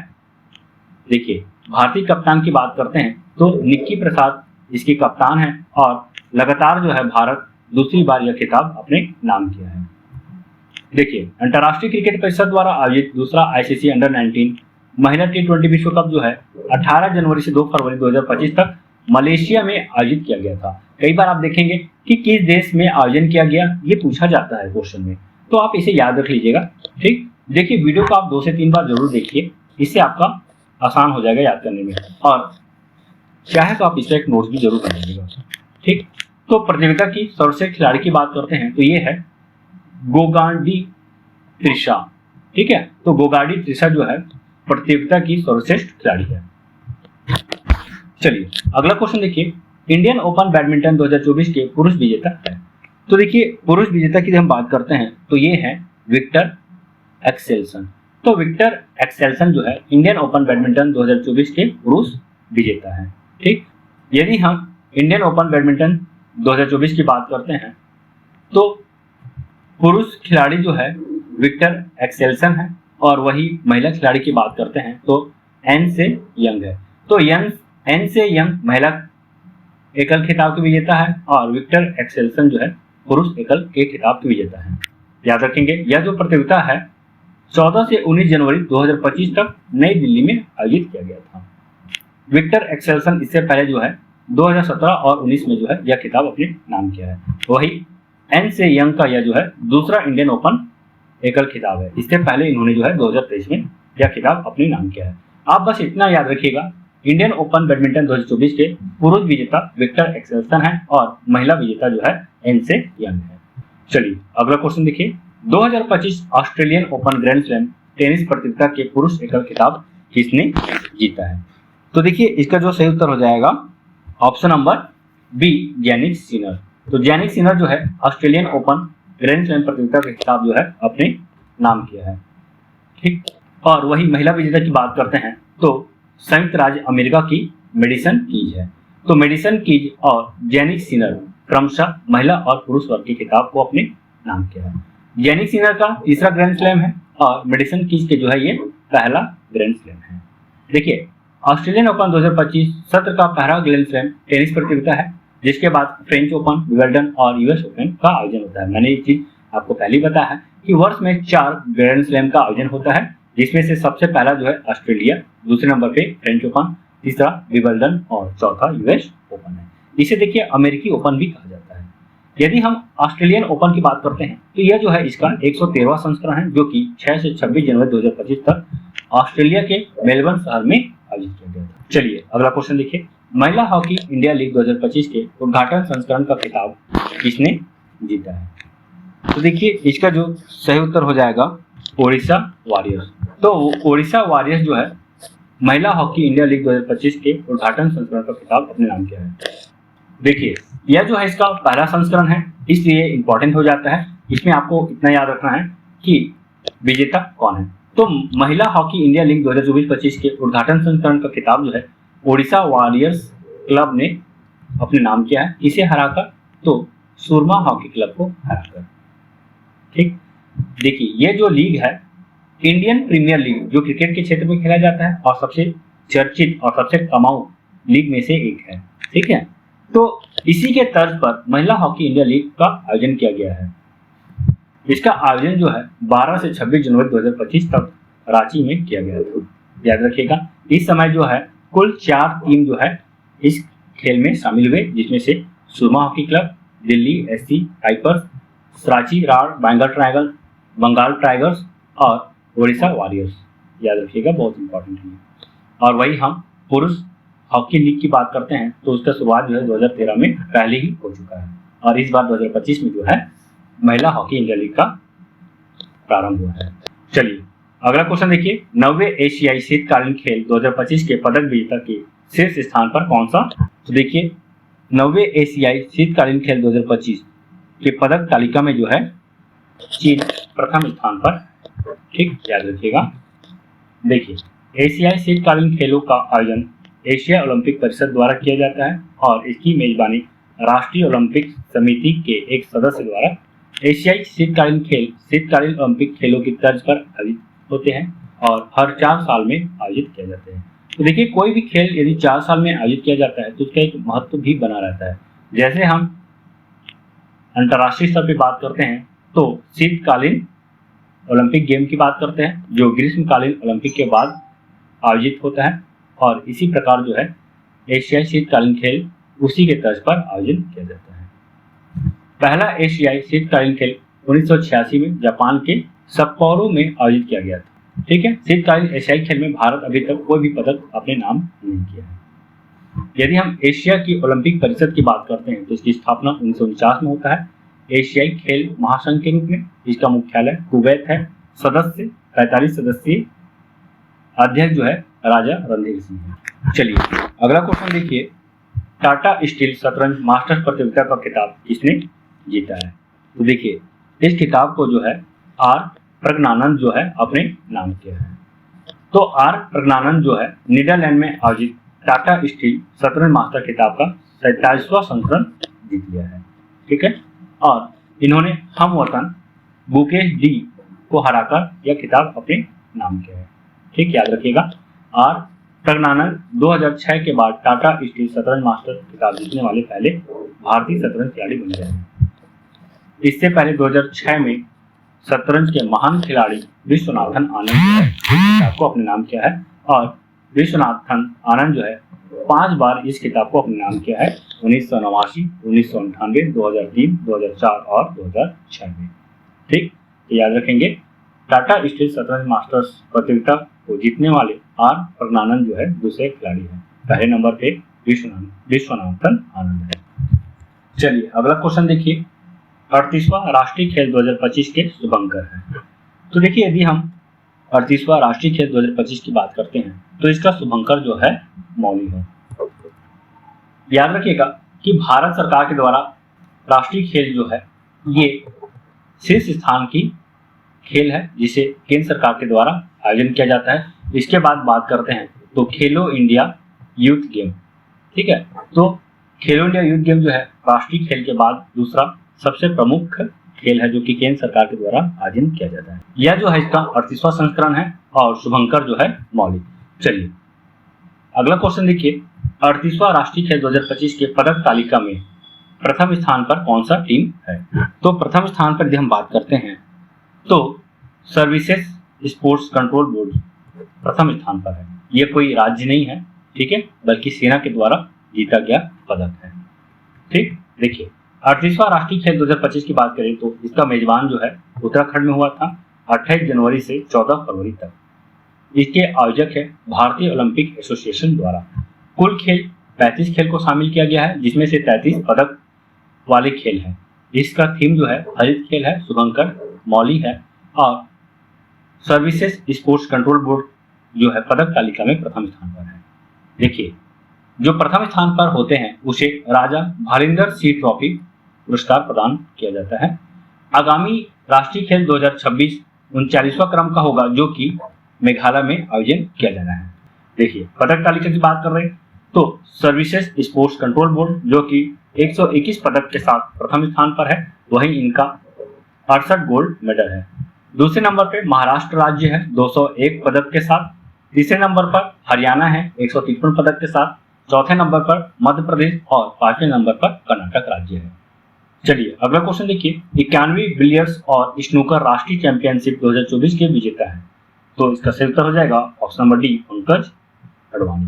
देखिए भारतीय कप्तान की बात करते हैं तो निक्की प्रसाद इसकी कप्तान है और लगातार जो है भारत दूसरी बार यह खिताब अपने नाम किया है। देखिए अंतर्राष्ट्रीय क्रिकेट परिषद द्वारा आयोजित दूसरा आईसीसी अंडर 19 महिला टी20 विश्व कप जो है 18 जनवरी से 2 फरवरी 2025 तक मलेशिया में आयोजित किया गया था। कई बार आप देखेंगे कि किस देश में आयोजन किया गया ये पूछा जाता है क्वेश्चन में, तो आप इसे याद रख लीजिएगा, ठीक। देखिए वीडियो को आप 2 से 3 बार जरूर देखिए, इससे आपका आसान हो जाएगा याद करने में, और चाहे तो आप इसका एक नोट्स भी जरूर कर लीजिएगा, ठीक। तो प्रतियोगिता की सर्वश्रेष्ठ खिलाड़ी की बात करते हैं तो ये है गोगार्डी त्रिशा, ठीक है। तो गोगार्डी त्रिशा जो है प्रतियोगिता की सर्वश्रेष्ठ खिलाड़ी है। चलिए अगला क्वेश्चन देखिए, इंडियन ओपन बैडमिंटन 2024 के पुरुष विजेता है। तो देखिए पुरुष विजेता की जब हम बात करते हैं तो ये है विक्टर एक्सेल्सन। तो विक्टर एक्सेल्सन जो है इंडियन ओपन बैडमिंटन 2024 के पुरुष विजेता है, ठीक। यदि हम इंडियन ओपन बैडमिंटन 2024 की बात करते हैं तो पुरुष खिलाड़ी जो है विक्टर एक्सेल्सन है, और वही महिला खिलाड़ी की बात करते हैं तो एन से यंग है। तो एन से यंग महिला एकल खिताब की विजेता है और विक्टर एक्सेल्सन जो है पुरुष एकल के खिताब के विजेता हैं। याद रखेंगे, यह जो प्रतियोगिता है 14 से 19 जनवरी 2025 तक नई दिल्ली में आयोजित किया गया था। विक्टर एक्सेल्सन इससे पहले जो है 2017 और 19 में जो है यह खिताब अपने नाम किया है। वही एन से यंग का यह जो है दूसरा इंडियन ओपन एकल खिताब है। इससे पहले इन्होंने जो है 2023 में यह खिताब अपने नाम किया है। आप बस इतना याद रखिएगा, इंडियन ओपन बैडमिंटन 2024 के पुरुष विजेता विक्टर एक्सेल्सन है और महिला विजेता जो है एन से यंग है। चलिए अगला क्वेश्चन देखिए, 2025 Australian open grand slam tennis प्रतियोगिता के पुरुष एकल खिताब किसने जीता है? तो देखिए इसका जो सही उत्तर हो जाएगा option number B, Jannik Sinner. तो जैनिक सिनर जो है ऑस्ट्रेलियन ओपन ग्रैंड स्लैम प्रतियोगिता का खिताब जो है अपने नाम किया है। ठीक, और वही महिला विजेता की बात करते हैं तो संयुक्त राज्य अमेरिका की मेडिसन कीज है। तो मेडिसन कीज और जैनिक सिनर क्रमशः महिला और पुरुष वर्ग के खिताब को अपने नाम किया है। जैनिक सिनर का तीसरा ग्रैंड स्लैम है और मेडिसन कीज के जो है ये पहला ग्रैंड स्लैम है। देखिए ऑस्ट्रेलियन ओपन 2025 सत्र का पहला ग्रैंड स्लैम टेनिस प्रतियोगिता है, जिसके बाद फ्रेंच ओपन, विंबलडन और यूएस ओपन का आयोजन होता है। मैंने ये चीज आपको पहले बताया है कि वर्ष में 4 ग्रैंड स्लैम का आयोजन होता है, जिसमें से सबसे पहला जो है ऑस्ट्रेलिया, दूसरे नंबर पे फ्रेंच ओपन, तीसरा विंबलडन और चौथा यूएस ओपन है। इसे देखिए अमेरिकी ओपन भी कहा जाता है। यदि हम ऑस्ट्रेलियन ओपन की बात करते हैं तो यह जो है इसका 113वां संस्करण है, जो कि 6 से 26 जनवरी 2025 तक ऑस्ट्रेलिया के मेलबर्न शहर में आयोजित किया गया था। चलिए अगला क्वेश्चन देखिए, महिला हॉकी इंडिया लीग 2025 के उद्घाटन संस्करण का खिताब किसने जीता है? तो देखिए इसका जो सही उत्तर हो जाएगा ओडिशा वॉरियर्स। तो ओडिशा वॉरियर्स जो है महिला हॉकी इंडिया लीग 2025 के उद्घाटन संस्करण का खिताब अपने नाम किया है। देखिए यह जो है इसका पहला संस्करण है, इसलिए इंपॉर्टेंट हो जाता है। इसमें आपको इतना याद रखना है कि विजेता कौन है। तो महिला हॉकी इंडिया लीग 2024-25 के उद्घाटन संस्करण का खिताब जो है ओडिशा वॉरियर्स क्लब ने अपने नाम किया है। इसे हराकर, तो सुरमा हॉकी क्लब को हराकर। ठीक, देखिए ये जो लीग है इंडियन प्रीमियर लीग, जो क्रिकेट के क्षेत्र में खेला जाता है और सबसे चर्चित और सबसे कमाऊ लीग में से एक है। ठीक है, तो इसी के तर्ज पर महिला हॉकी इंडिया लीग का आयोजन किया गया है। इसका आयोजन जो है 12 से 26 जनवरी 2025 तक रांची में किया गया था। याद रखिएगा इस समय जो है कुल 4 टीम जो है इस खेल में शामिल हुए, जिसमें से Surma Hockey Club, Delhi SC Tigers, Sarachi Rarh Bengal tigers और ओडिशा वॉरियर्स। याद रखिएगा, बहुत इंपॉर्टेंट है। और वही हम पुरुष हॉकी लीग की बात करते हैं तो उसका शुरुआत जो है 2013 में पहले ही हो चुका है और इस बार 2025 में जो है महिला हॉकी इंडिया लीग का प्रारंभ हुआ है। चलिए अगला क्वेश्चन देखिए, 90वें एशियाई शीतकालीन खेल 2025 के पदक विजेता के शीर्ष स्थान पर कौन सा? तो देखिए 90वें एशियाई शीतकालीन खेल 2025 के पदक तालिका में जो है चीन प्रथम स्थान पर। ठीक, याद रखिएगा। देखिए एशियाई शीतकालीन खेलों का आयोजन एशिया ओलंपिक परिषद द्वारा किया जाता है और इसकी मेजबानी राष्ट्रीय ओलंपिक समिति के एक सदस्य द्वारा। एशियाई शीतकालीन ओलंपिक खेलों की तर्ज पर आयोजित होते हैं और हर 4 साल में आयोजित किए जाते हैं। तो देखिए कोई भी खेल यदि 4 साल में आयोजित किया जाता है तो उसका एक महत्व भी बना रहता है। जैसे हम अंतर्राष्ट्रीय स्तर पर बात करते हैं तो शीतकालीन ओलंपिक गेम की बात करते हैं, जो ग्रीष्मकालीन ओलंपिक के बाद आयोजित होता है, और इसी प्रकार जो है एशियाई शीतकालीन खेल उसी के तर्ज पर आयोजन किया जाता है। पहला एशियाई शीतकालीन खेल 1986 में जापान के सप्पोरो में आयोजित किया गया था। ठीक है, शीतकालीन एशियाई खेल में भारत अभी तक कोई भी पदक अपने नाम नहीं किया है। यदि हम एशिया की ओलंपिक परिषद की बात करते हैं तो इसकी स्थापना 1949 में होता है एशियाई खेल महासंघ के रूप में। इसका मुख्यालय कुवैत है। सदस्य 45 सदस्यीय, अध्यक्ष जो है राजा रणधीर सिंह है। चलिए अगला क्वेश्चन देखिए, टाटा स्टील शतरंज मास्टर्स प्रतियोगिता का खिताब किसने जीता है? तो देखिए इस खिताब को जो है आर प्रज्ञानंद जो है अपने नाम किया है। तो आर प्रज्ञानंद जो है नीदरलैंड में आयोजित टाटा स्टील शतरंज मास्टर खिताब का 27वां संस्करण जीत लिया है। ठीक है, और इन्होंने हम वतन बुकेश डी को हराकर यह खिताब अपने नाम किया है। ठीक, याद रखिएगा आर प्रज्ञानंद 2006 के बाद टाटा स्टील शतरंज मास्टर खिताब जीतने वाले पहले भारतीय शतरंज खिलाड़ी बन गए हैं। इससे पहले 2006 में शतरंज के महान खिलाड़ी विश्वनाथन आनंद जो है इस किताब को अपने नाम किया है, और विश्वनाथन आनंद जो है 5 बार इस किताब को अपने नाम किया है, 1989, 1998, 2003, 2004 और 2006 में। ठीक, तो याद रखेंगे टाटा स्टील शतरंज मास्टर्स प्रतियोगिता को जीतने वाले आर प्रज्ञानंद जो है दूसरे खिलाड़ी हैं। पहले नंबर पे विश्वनाथन आनंद है। चलिए अगला क्वेश्चन देखिए, 38वां राष्ट्रीय खेल 2025 के शुभंकर हैं। तो देखिए यदि हम 38वां राष्ट्रीय खेल 2025 की बात करते हैं तो इसका शुभंकर जो है मौली है। याद रखिएगा कि भारत सरकार के द्वारा राष्ट्रीय खेल जो है ये शीर्ष स्थान की खेल है जिसे केंद्र सरकार के द्वारा आयोजन किया जाता है। इसके बाद बात करते हैं तो खेलो इंडिया यूथ गेम। ठीक है, तो खेलो इंडिया यूथ गेम जो है राष्ट्रीय खेल के बाद दूसरा सबसे प्रमुख खेल है जो कि केंद्र सरकार के द्वारा आयोजन किया जाता है। यह जो है इसका 38वां संस्करण है और शुभंकर जो है मौलिक। चलिए अगला क्वेश्चन देखिए, 38वां राष्ट्रीय खेल 2025 के पदक तालिका में प्रथम स्थान पर कौन सा टीम है? तो प्रथम स्थान पर यदि हम बात करते हैं तो सर्विसेज स्पोर्ट्स कंट्रोल बोर्ड प्रथम स्थान पर है। ये कोई राज्य नहीं है, ठीक है, बल्कि सेना के द्वारा जीता गया पदक है। ठीक, देखिए 38वां राष्ट्रीय खेल 2025 की बात करें तो इसका मेजबान जो है उत्तराखंड में हुआ था 28 जनवरी से 14 फरवरी तक। इसके आयोजक है भारतीय ओलंपिक एसोसिएशन द्वारा। कुल खेल 35 खेल को शामिल किया गया है जिसमें से 33 पदक वाले खेल हैं। इसका थीम जो है हरित खेल है, शुभंकर मौली है, और सर्विसेज स्पोर्ट्स कंट्रोल बोर्ड जो है पदक तालिका में प्रथम स्थान पर है। देखिए जो प्रथम स्थान पर होते हैं उसे राजा भालिंदर सिंह ट्रॉफी पुरस्कार प्रदान किया जाता है। आगामी राष्ट्रीय खेल 2026 39वां क्रम का होगा जो कि मेघालय में आयोजन किया जाना है। देखिए पदक तालिका की बात कर रहे हैं तो सर्विसेज स्पोर्ट्स कंट्रोल बोर्ड जो कि 121 पदक के साथ प्रथम स्थान पर है, वहीं इनका 68 गोल्ड मेडल है। दूसरे नंबर पर महाराष्ट्र राज्य है 201 पदक के साथ। तीसरे नंबर पर हरियाणा है 153 पदक के साथ। चौथे नंबर पर मध्य प्रदेश और पांचवें नंबर पर कर्नाटक राज्य है। चलिए अगला क्वेश्चन देखिए, 91वीं बिलियर्ड्स और स्नूकर राष्ट्रीय चैंपियनशिप 2024 के विजेता है। तो इसका सही उत्तर हो जाएगा option number D, Pankaj Advani.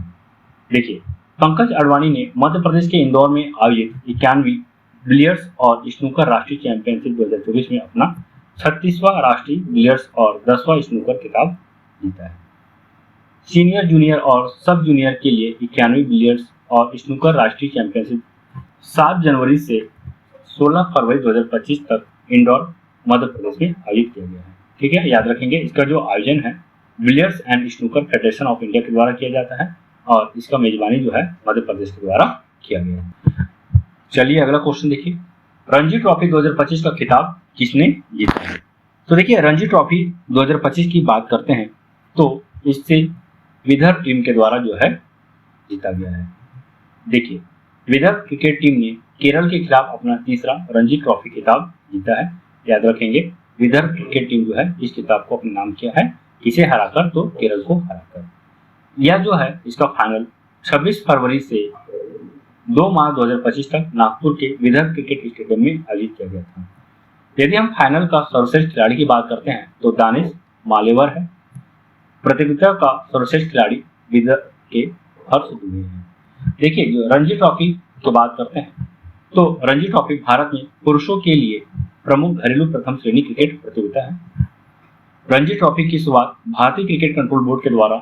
देखिए पंकज अडवाणी ने मध्य प्रदेश के इंदौर में आयोजित 91वीं बिलियर्ड्स और स्नूकर राष्ट्रीय चैंपियनशिप 2024 में अपना 36वां राष्ट्रीय बिलियर्ड्स और 10वां स्नूकर खिताब जीता है। सीनियर, जूनियर और सब जूनियर के लिए 91वीं बिलियर्ड्स और स्नूकर राष्ट्रीय चैंपियनशिप 7 जनवरी से 16 फरवरी 2025 तक इंदौर मध्य प्रदेश में आयोजित किया गया है। ठीक है, याद रखेंगे इसका जो आयोजन है billiards and snooker federation of India के द्वारा किया जाता है और इसका मेजबानी जो है मध्य प्रदेश के द्वारा किया गया है। चलिए अगला क्वेश्चन देखिए, रणजी ट्रॉफी 2025 का खिताब किसने जीता है? तो देखिए रणजी ट्रॉफी 2025 की बात करते हैं तो इससे विदर्भ टीम के द्वारा जो है जीता गया है। देखिए विदर्भ क्रिकेट टीम ने केरल के खिलाफ अपना तीसरा रणजी ट्रॉफी खिताब जीता है। याद रखेंगे विदर्भ क्रिकेट टीम जो है इस खिताब को अपने नाम किया है, किसे हराकर? तो केरल को हराकर। यह जो है इसका फाइनल 26 फरवरी से 2 मार्च 2025 तक नागपुर के विदर्भ क्रिकेट स्टेडियम में आयोजित किया गया था। यदि हम फाइनल का सर्वश्रेष्ठ खिलाड़ी की बात करते हैं तो दानिश मालेवर है। प्रतियोगिता का सर्वश्रेष्ठ खिलाड़ी विदर्भ के हर्ष दुबे हैं। देखिए जो रणजी ट्रॉफी की बात करते हैं तो रणजी ट्रॉफी भारत में पुरुषों के लिए प्रमुख घरेलू प्रथम श्रेणी क्रिकेट प्रतियोगिता है। रणजी ट्रॉफी की शुरुआत भारतीय क्रिकेट कंट्रोल बोर्ड के द्वारा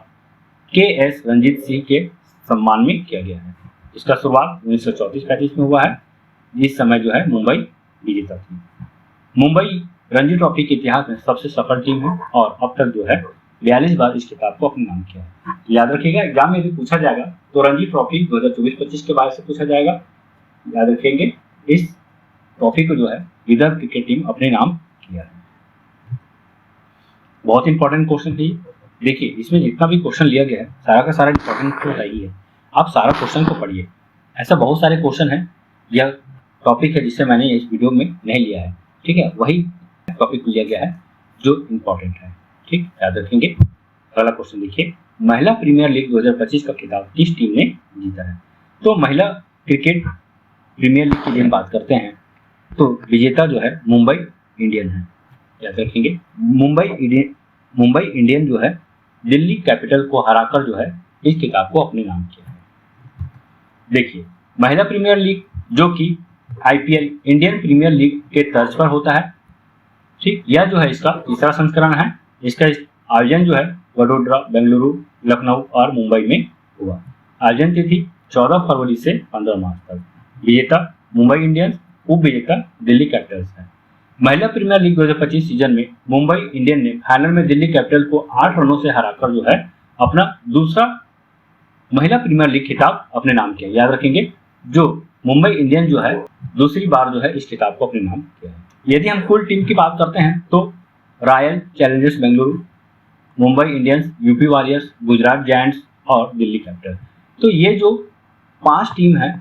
के.एस. रंजीत सिंह के सम्मान में किया गया है। इसका शुरुआत 1934-35 में हुआ है, जिस समय जो है मुंबई विजेता थी। मुंबई रणजी ट्रॉफी के इतिहास में सबसे सफल टीम है और अब तक जो है 42 बार इस खिताब को अपने नाम किया है। याद रखिएगा एग्जाम में यदि पूछा जाएगा तो रणजी ट्रॉफी 2024-25 के बारे से पूछा जाएगा। याद रखेंगे इस ट्रॉफी को जो है विदर्भ क्रिकेट टीम अपने नाम किया है। बहुत इंपॉर्टेंट क्वेश्चन है। देखिए इसमें जितना भी क्वेश्चन लिया गया है सारा का सारा इंपॉर्टेंट तो है ही है, आप सारा क्वेश्चन को पढ़िए। ऐसा बहुत सारे क्वेश्चन है, यह टॉपिक है जिससे मैंने इस वीडियो में नहीं लिया है, ठीक है, वही टॉपिक लिया गया है जो इम्पोर्टेंट है। ठीक, याद रखेंगे। अगला क्वेश्चन देखिए, महिला प्रीमियर लीग 2025 का खिताब किस टीम ने जीता है? तो महिला क्रिकेट प्रीमियर लीग की हम बात करते हैं तो विजेता जो है मुंबई इंडियन है, याद रखेंगे। मुंबई इंडियन जो है दिल्ली कैपिटल को हराकर जो है इस खिताब को अपने नाम किया है। देखिए, महिला प्रीमियर लीग जो कि आईपीएल इंडियन प्रीमियर लीग के तर्ज पर होता है, ठीक, यह जो है इसका तीसरा संस्करण है। इसका आयोजन जो है वडोदरा, बेंगलुरु, लखनऊ और मुंबई में हुआ। आयोजन तिथि 14 फरवरी से 15 मार्च तक। विजेता मुंबई इंडियंस, उप विजेता दिल्ली कैपिटल्स है। महिला प्रीमियर लीग 2025 सीजन में मुंबई इंडियन ने फाइनल में दिल्ली कैपिटल को 8 रनों से हराकर जो है अपना दूसरा महिला प्रीमियर लीग खिताब अपने नाम किया। याद रखेंगे, जो मुंबई इंडियन जो है दूसरी बार जो है इस खिताब को अपने नाम किया है। यदि हम कुल टीम की बात करते हैं तो royal Challengers Bengaluru, Mumbai Indians, UP warriors, Gujarat giants और दिल्ली कैपिटल, तो ये जो 5 टीम है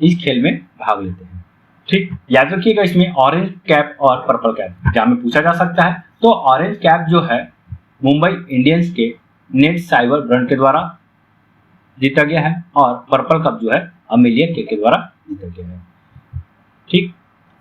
इस खेल में भाग लेते हैं। ठीक, याद रखिएगा इसमें ऑरेंज कैप और पर्पल कैप एग्जाम में पूछा जा सकता है। तो ऑरेंज कैप जो है मुंबई इंडियंस के नेट साइबर ब्रंट के द्वारा जीता गया है और पर्पल कप जो है अमेलिया के द्वारा जीता गया है। ठीक,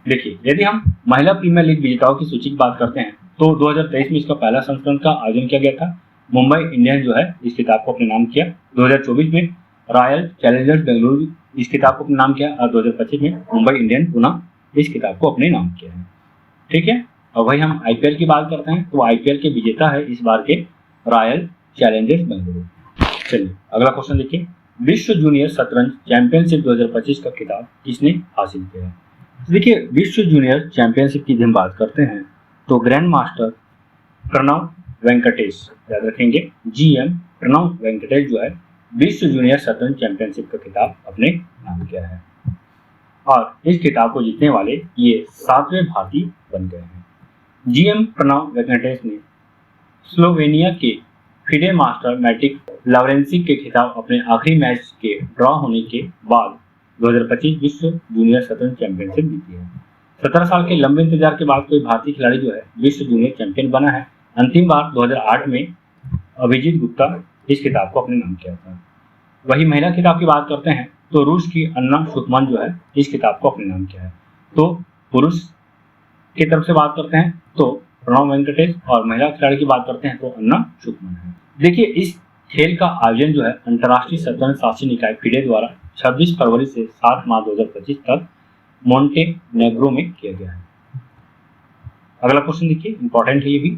देखिए, यदि हम महिला प्रीमियर लीग विजेताओं की सूची की बात करते हैं तो 2023 में इसका पहला संस्करण का आयोजन किया गया था। मुंबई इंडियंस जो है इस खिताब को अपने नाम किया। 2024 में रॉयल चैलेंजर्स बेंगलुरु इस खिताब को अपने नाम किया और 2025 में मुंबई इंडियंस पुनः इस खिताब को अपने नाम किया है। ठीक है, और वही हम आईपीएल की बात करते हैं तो आईपीएल के विजेता है इस बार के रॉयल चैलेंजर्स बेंगलुरु। चलिए अगला क्वेश्चन देखिए, विश्व जूनियर शतरंज चैंपियनशिप 2025 का खिताब किसने हासिल किया है? देखिए, विश्व जूनियर चैंपियनशिप की हम बात करते हैं तो ग्रैंड मास्टर प्रणव वेंकटेश, याद रखेंगे GM प्रणव वेंकटेश जो है विश्व जूनियर शतरंज चैंपियनशिप का खिताब अपने नाम किया है और इस खिताब को जीतने वाले ये 7वें भारतीय बन गए हैं। GM प्रणव वेंकटेश ने स्लोवेनिया के फिडे मास्टर मैटिक लावरेंसी के खिताब अपने आखिरी मैच के ड्रॉ होने के बाद 2025 विश्व जूनियर शतरंज चैंपियनशिप जीती है। 17 साल के लंबे इंतजार के बाद कोई भारतीय खिलाड़ी जो है विश्व जूनियर चैंपियन बना है। अंतिम बार 2008 में अभिजीत गुप्ता इस खिताब को अपने नाम किया था। वही महिला खिताब की बात करते हैं तो रूस की अन्ना शुकमान जो है इस खिताब को अपने नाम किया है। तो पुरुष की तरफ से बात करते हैं तो प्रणव वेंकटेश और महिला खिलाड़ी की बात करते हैं तो अन्ना शुकमान है। देखिए, इस खेल का आयोजन जो है अंतर्राष्ट्रीय शतरंज शासी निकाय फिडे द्वारा 26 फरवरी से 7 मार्च 2025 तक मोंटेनेग्रो में किया गया है। अगला क्वेश्चन देखिए, इंपॉर्टेंट है ये भी,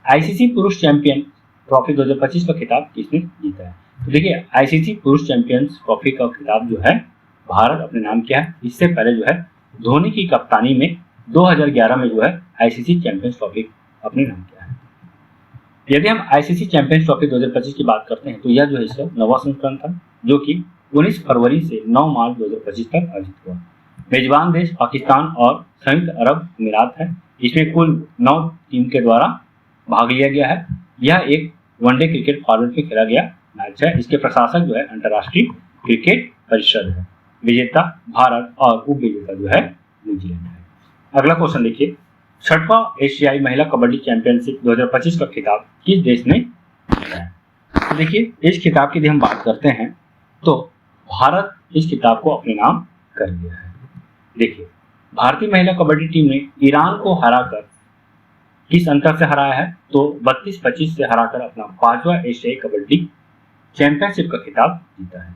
आईसीसी पुरुष चैंपियन ट्रॉफी 2025 का खिताब किसने जीता है? तो देखिए, आईसीसी पुरुष चैंपियंस ट्रॉफी का खिताब जो है भारत अपने नाम किया है। इससे पहले जो है धोनी की कप्तानी में 2011 में जो है आईसीसी चैंपियंस ट्रॉफी अपने नाम किया है। यदि हम आईसीसी चैंपियंस ट्रॉफी 2025 की बात करते हैं तो यह जो है इसका 9वां संस्करण था जो कि 19 फरवरी से 9 मार्च 2025 तक आयोजित हुआ। मेजबान देश पाकिस्तान और संयुक्त अरब अमीरात है। इसमें कुल 9 टीम के द्वारा भाग लिया गया है। यह एक वनडे क्रिकेट फॉर्मेट में खेला गया मैच है। इसके प्रशासक जो है अंतर्राष्ट्रीय क्रिकेट परिषद है। विजेता भारत और उप विजेता जो है न्यूजीलैंड है। अगला क्वेश्चन देखिए, 6वां एशियाई महिला कबड्डी चैंपियनशिप 2025 का खिताब किस देश ने जीता है? तो देखिए, इस खिताब की यदि हम बात करते हैं तो भारत इस खिताब को अपने नाम कर लिया है। देखिए, भारतीय महिला कबड्डी टीम ने ईरान को हराकर किस अंतर से हराया है? तो 32-25 से हराकर अपना 5वां एशियाई कबड्डी चैंपियनशिप का खिताब जीता है।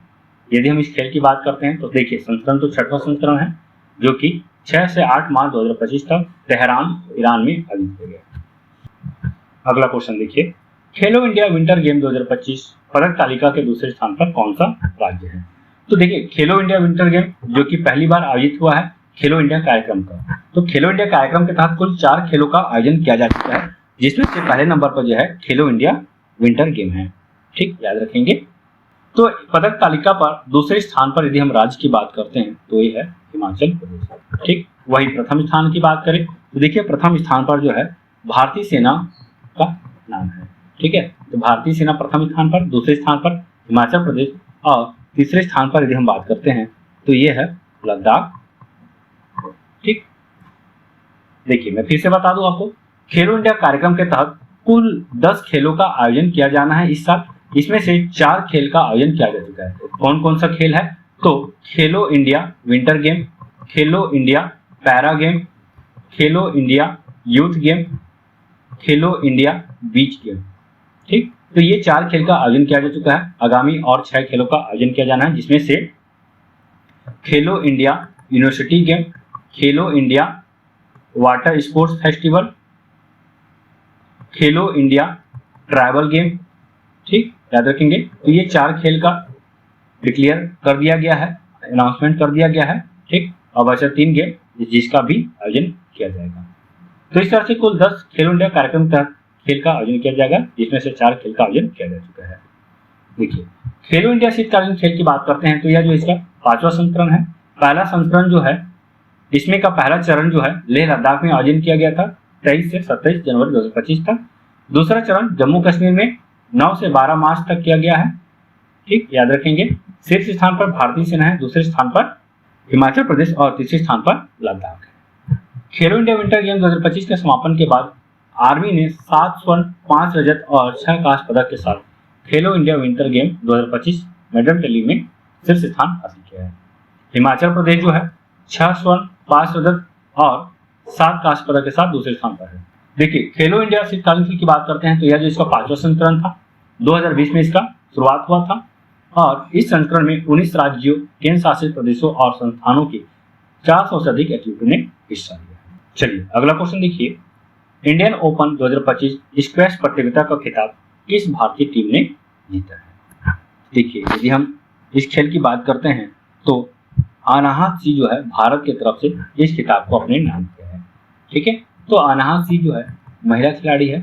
यदि हम इस खेल की बात करते हैं तो देखिए, संस्करण तो 6वां संस्करण है जो कि 6 से 8 मार्च 2025 तक तेहरान ईरान में आयोजित किया गया। अगला क्वेश्चन देखिए, खेलो इंडिया विंटर गेम 2025 पदक तालिका के दूसरे स्थान पर कौन सा राज्य है? तो देखिए, खेलो इंडिया विंटर गेम जो कि पहली बार आयोजित हुआ है खेलो इंडिया कार्यक्रम का, तो खेलो इंडिया कार्यक्रम के तहत कुल 4 खेलों का आयोजन किया जा चुका है जिसमें से पहले नंबर पर जो है खेलो इंडिया विंटर गेम है। ठीक, याद रखेंगे। तो पदक तालिका पर दूसरे स्थान पर यदि हम राज्य की बात करते हैं तो ये है हिमाचल प्रदेश। ठीक, वही प्रथम स्थान की बात करें तो देखिए, प्रथम स्थान पर जो है भारतीय सेना का नाम है। ठीक है, तो भारतीय सेना प्रथम स्थान पर, दूसरे स्थान पर हिमाचल प्रदेश और तीसरे स्थान पर यदि हम बात करते हैं तो ये है लद्दाख। ठीक, देखिए मैं फिर से बता दूं आपको, खेलो इंडिया कार्यक्रम के तहत कुल 10 खेलों का आयोजन किया जाना है इस साल। इसमें से 4 खेल का आयोजन किया जा चुका है। कौन कौन सा खेल है? तो खेलो इंडिया विंटर गेम, खेलो इंडिया पैरा गेम, खेलो इंडिया यूथ गेम, खेलो इंडिया बीच गेम। ठीक, तो ये 4 खेल का आयोजन किया जा चुका है। आगामी और 6 खेलों का आयोजन किया जाना है, जिसमें से खेलो इंडिया यूनिवर्सिटी गेम, खेलो इंडिया वाटर स्पोर्ट्स फेस्टिवल, खेलो इंडिया ट्राइबल गेम। ठीक, याद रखेंगे। तो ये 4 खेल का डिक्लेयर कर दिया गया है, अनाउंसमेंट कर दिया गया है। ठीक, अब बचा 3 गेम जिसका भी आयोजन किया जाएगा। तो इस तरह से कुल 10 खेलो इंडिया कार्यक्रम तहत खेल का आयोजन किया जाएगा, जिसमें से 4 खेल का आयोजन किया जा चुका है। देखिए, खेलो इंडिया शीतकालीन खेल की बात करते हैं तो यह जो इसका 5वां संस्करण है। पहला संस्करण जो है इसमें का पहला चरण जो है लेह लद्दाख में आयोजन किया गया था 23 से 27 जनवरी 2025 तक। दूसरा चरण जम्मू कश्मीर में 9 से 12 मार्च तक किया गया है। ठीक, याद रखेंगे। शीर्ष स्थान पर भारतीय सेना है, दूसरे स्थान पर हिमाचल प्रदेश और तीसरे स्थान पर लद्दाख है। खेलो इंडिया विंटर गेम 2025 के समापन के बाद आर्मी ने 7 स्वर्ण, 5 रजत और 6 कांस्य पदक के साथ खेलो India winter game 2025 medal tally में शीर्ष स्थान हासिल किया है। हिमाचल प्रदेश जो है 6 स्वर्ण, 5 रजत और 7 कांस्य पदक के साथ दूसरे स्थान पर है। देखिए, खेलो इंडिया शीतकालीन खेल की बात करते हैं तो यह जो इसका 5वां संस्करण था, 2020 में इसका शुरुआत हुआ था और इस संस्करण में 19 राज्यों, केंद्र शासित प्रदेशों और संस्थानों के 400 से अधिक एथलीटों ने हिस्सा लिया। चलिए अगला क्वेश्चन देखिए। इंडियन ओपन 2025 स्क्वैश प्रतियोगिता का खिताब किस भारतीय टीम ने जीता है? देखिए, यदि हम इस खेल की बात करते हैं तो अनाहत सिंह जो है भारत की तरफ से इस खिताब को अपने नाम किया है। ठीक है, तो अनाहत सिंह जो है महिला खिलाड़ी है,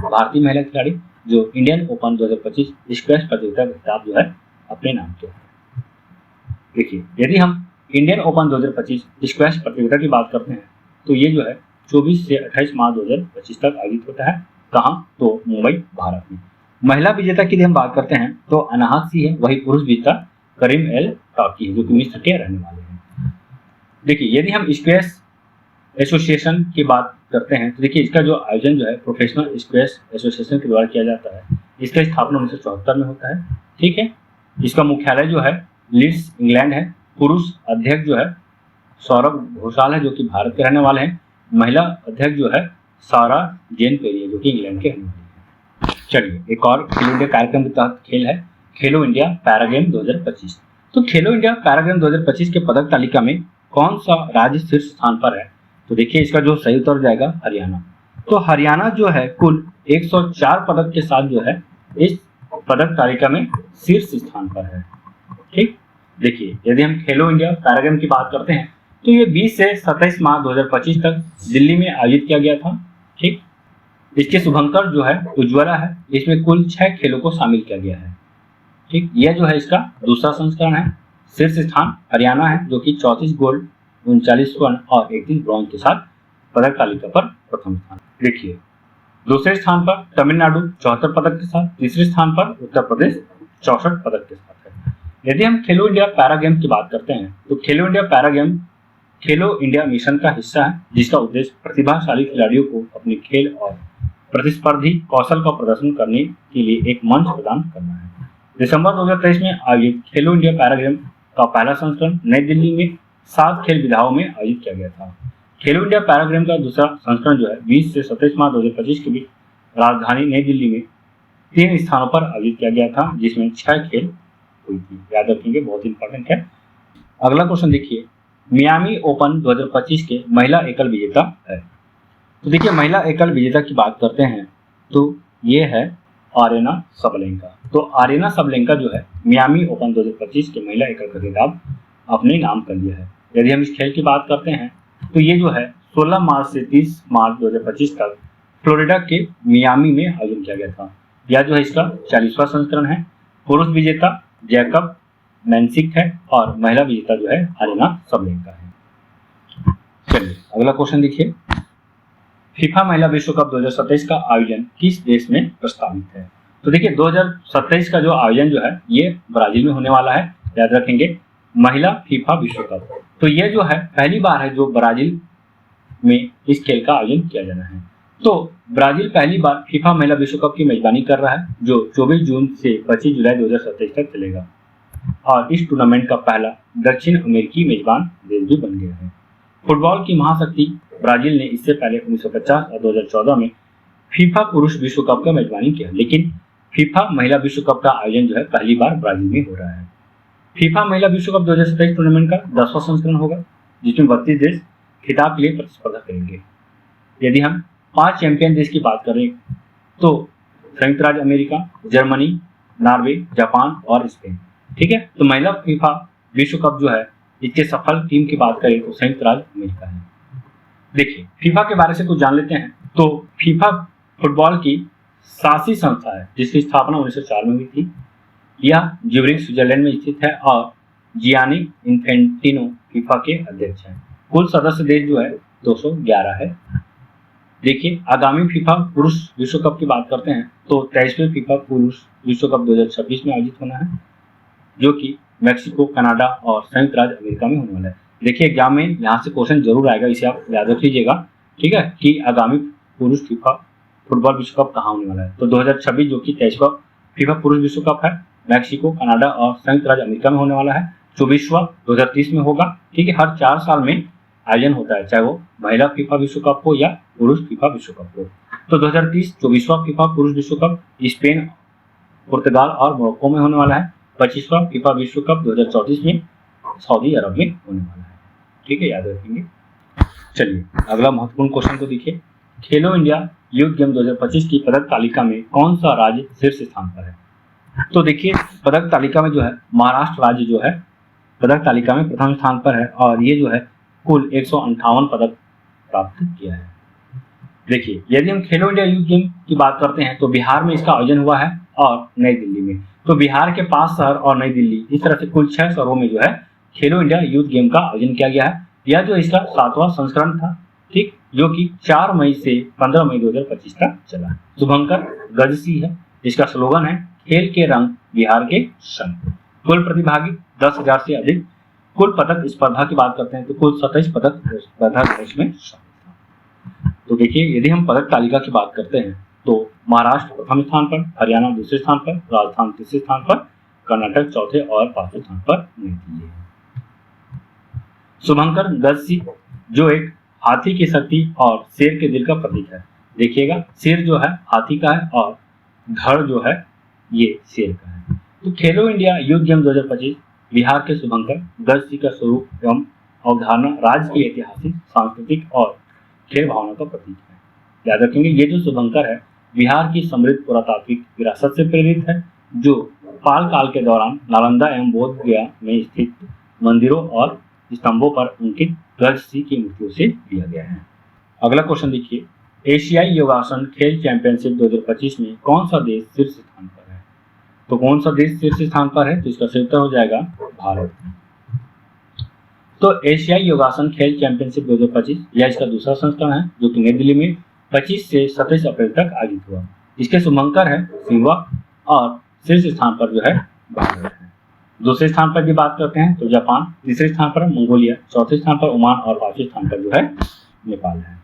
भारतीय महिला खिलाड़ी जो इंडियन ओपन 2025 स्क्वैश प्रतियोगिता का खिताब जो है अपने नाम किया है। देखिए, यदि हम इंडियन ओपन 2025 स्क्वैश प्रतियोगिता की बात करते हैं तो ये जो है 24 से 28 मार्च 2025 तक आयोजित होता है। कहाँ? तो मुंबई, भारत में। महिला विजेता की यदि हम बात करते हैं तो अनाहत सिंह है, वही पुरुष विजेता करीम एल टॉकी है जो कि मिस्र के रहने वाले हैं। देखिए, यदि हम स्क्वैश एसोसिएशन की बात करते हैं तो देखिए इसका जो आयोजन जो है प्रोफेशनल स्क्वैश एसोसिएशन के द्वारा किया जाता है। इसका स्थापना 1974 में होता है। ठीक है, इसका मुख्यालय जो है लीड्स, इंग्लैंड है। पुरुष अध्यक्ष जो है सौरभ घोषाल है जो कि भारत के रहने वाले हैं। महिला अध्यक्ष जो है सारा जेन पेरी है जो कि इंग्लैंड के रहने वाले हैं। चलिए, एक और खेलो इंडिया कार्यक्रम के तहत खेल है खेलो इंडिया पैरा गेम 2025। तो खेलो इंडिया पैरा गेम 2025 के पदक तालिका में कौन सा राज्य शीर्ष स्थान पर है? तो देखिए इसका जो सही उत्तर जाएगा हरियाणा। तो हरियाणा जो है कुल 104 पदक के साथ जो है इस पदक तालिका में शीर्ष स्थान पर है। ठीक, देखिए यदि हम खेलो इंडिया पैरा गेम की बात करते हैं तो ये 20 से 27 मार्च 2025 तक दिल्ली में आयोजित किया गया था। ठीक, इसके शुभंकर जो है उज्ज्वला है। इसमें कुल 6 खेलों को शामिल किया गया है। ठीक, यह जो है इसका दूसरा संस्करण है। शीर्ष स्थान हरियाणा है जो कि 34 गोल्ड, 39 स्वर्ण और 31 ब्रॉन्ज के साथ पदक तालिका पर प्रथम स्थान। देखिए, दूसरे स्थान पर तमिलनाडु 74 पदक के साथ, तीसरे स्थान पर उत्तर प्रदेश 64 पदक के साथ है। यदि हम खेलो इंडिया पैरा गेम की बात करते हैं तो खेलो इंडिया पैरा गेम खेलो इंडिया मिशन का हिस्सा है, जिसका उद्देश्य प्रतिभाशाली खिलाड़ियों को अपने खेल और प्रतिस्पर्धी कौशल का प्रदर्शन करने के लिए एक मंच प्रदान करना है। दिसंबर 2023 में आयोजित खेलो इंडिया पैरा गेम का पहला संस्करण नई दिल्ली में 7 खेल विधाओं में आयोजित किया गया था। खेलो इंडिया पैरा गेम का दूसरा संस्करण जो है 20 से 27 मार्च 2025 के बीच राजधानी नई दिल्ली में 3 स्थानों पर आयोजित किया गया था, जिसमें 6 खेल हुई थी। याद रखेंगे, बहुत इंपॉर्टेंट है। अगला क्वेश्चन देखिए, मियामी ओपन 2025 के महिला एकल विजेता है। तो देखिए महिला एकल विजेता की बात करते हैं तो ये है आरेना सबलेंका। तो आरेना सबलेंका जो है मियामी ओपन 2025 के महिला एकल का खिताब अपने नाम कर लिया है। यदि हम इस खेल की बात करते हैं तो ये जो है 16 मार्च से 30 मार्च 2025 तक फ्लोरिडा के मियामी में आयोजन किया गया था। यह जो है इसका 40वां संस्करण है। पुरुष विजेता जैकब मैंसिक है और महिला विजेता जो है आरेना सबलेंका है। चलिए अगला क्वेश्चन देखिए, फीफा महिला विश्व कप 2027 का आयोजन किस देश में प्रस्तावित है? तो देखिए 2027 का जो आयोजन जो है ये ब्राजील में होने वाला है। याद रखेंगे, महिला फीफा विश्व कप। तो ये जो है पहली बार है जो ब्राजील में इस खेल का आयोजन किया जाना है। तो ब्राजील पहली बार फीफा महिला विश्व कप की मेजबानी कर रहा है जो 24 जून से 25 जुलाई 2027 तक चलेगा और इस टूर्नामेंट का पहला दक्षिण अमेरिकी मेजबान देश भी बन गया है। फुटबॉल की महाशक्ति ब्राजील ने इससे पहले 1950 और 2014 में फीफा पुरुष विश्व कप का मेजबानी किया, लेकिन फीफा महिला विश्व कप का आयोजन जो है पहली बार ब्राजील में हो रहा है। फीफा महिला विश्व कप 2027 टूर्नामेंट का 10वां संस्करण होगा, जिसमें 32 देश खिताब के लिए प्रतिस्पर्धा करेंगे। यदि हम 5 चैंपियन देश की बात करें तो संयुक्त राज्य अमेरिका, जर्मनी, नॉर्वे, जापान और स्पेन। ठीक है, तो महिला फीफा विश्व कप जो है इसके सफल टीम की बात करें तो संयुक्त राज्य अमेरिका है। देखिए, फीफा के बारे से कुछ जान लेते हैं। तो फीफा फुटबॉल की शासी संस्था है जिसकी स्थापना 1904 में हुई थी। यह ज्यूरिख स्विट्जरलैंड में स्थित है और जियानी इन्फेंटिनो फीफा के अध्यक्ष हैं। कुल सदस्य देश जो है 211 है। देखिए, आगामी फीफा पुरुष विश्व कप की बात करते हैं तो 23वें फीफा पुरुष विश्व कप 2026 में आयोजित होना है, जो कि मैक्सिको, कनाडा और संयुक्त राज्य अमेरिका में होने वाला है। देखिए, एग्जाम में यहाँ से क्वेश्चन जरूर आएगा, इसे आप याद रख लीजिएगा। ठीक है, कि आगामी पुरुष फीफा फुटबॉल विश्व कप कहाँ होने वाला है। तो 2026 जो कि 23वां फीफा पुरुष विश्व कप है, मैक्सिको, कनाडा और संयुक्त राज्य अमेरिका में होने वाला है। 24वां 2030 में होगा। ठीक है, हर 4 साल में आयोजन होता है, चाहे वो महिला फीफा विश्व कप हो या पुरुष फीफा विश्व कप हो। तो 2030 24वां फीफा पुरुष विश्व कप स्पेन, पुर्तगाल और मोरक्को में होने वाला है। 25वां फीफा विश्व कप 2034 में सऊदी अरब में होने वाला है। ठीक है, याद रखेंगे। चलिए अगला महत्वपूर्ण क्वेश्चन को देखिए। खेलो इंडिया यूथ गेम 2025 की पदक तालिका में कौन सा राज्य शीर्ष स्थान पर है? तो देखिए, पदक तालिका में जो है महाराष्ट्र राज्य जो है पदक तालिका में प्रथम स्थान पर है और ये जो है कुल 158 पदक प्राप्त किया है। देखिए, यदि हम खेलो इंडिया यूथ गेम की बात करते हैं तो बिहार में इसका आयोजन हुआ है और नई दिल्ली में। तो बिहार के 5 शहर और नई दिल्ली, इस तरह से कुल 6 शहरों में जो है खेलो इंडिया यूथ गेम का आयोजन किया गया है। यह जो इसका 7वां संस्करण था, ठीक, जो कि 4 मई से 15 मई 2025 तक चला। शुभंकर गजसी है, इसका स्लोगन है खेल के रंग बिहार के संग। कुल प्रतिभागी 10,000 से अधिक। कुल पदक स्पर्धा की बात करते हैं तो कुल 27 पदक स्पर्धा इसमें शामिल था। तो देखिए, यदि हम पदक तालिका की बात करते हैं तो महाराष्ट्र प्रथम स्थान पर, हरियाणा दूसरे स्थान पर, राजस्थान तीसरे स्थान पर, कर्नाटक चौथे और 5वें स्थान पर नई दिल्ली है। शुभंकर गजसी जो एक हाथी की शक्ति और शेर के दिल का प्रतीक है। देखिएगा, शेर जो है हाथी का है और धड़ जो है ये शेर का है। तो खेलो इंडिया यूथ गेम 2025 बिहार के शुभंकर गजसी का स्वरूप एवं अवधारणा राज्य की ऐतिहासिक, सांस्कृतिक और खेल भावना का प्रतीक है। याद रखेंगे, ये जो शुभंकर है बिहार की समृद्ध पुरातात्विक विरासत से प्रेरित है, जो पाल काल के दौरान नालंदा एवं बोध गया में स्थित मंदिरों और स्तंभों पर अंकित गजसी की मूर्तियों से लिया गया है। अगला क्वेश्चन देखिए, एशियाई योगासन खेल चैंपियनशिप 2025 में कौन सा देश शीर्ष स्थान पर है? तो कौन सा देश शीर्ष स्थान पर है? तो इसका सही उत्तर हो जाएगा भारत। तो एशियाई योगासन खेल चैंपियनशिप 2025 यह इसका दूसरा संस्करण है, जो कि नई दिल्ली में 25 से 27 अप्रैल तक आयोजित हुआ। इसके शुभंकर है सिंवा और शीर्ष स्थान पर जो है भारत है। दूसरे स्थान पर की बात करते हैं तो जापान, तीसरे स्थान पर मंगोलिया, चौथे स्थान पर ओमान और 5वें स्थान पर जो है नेपाल है।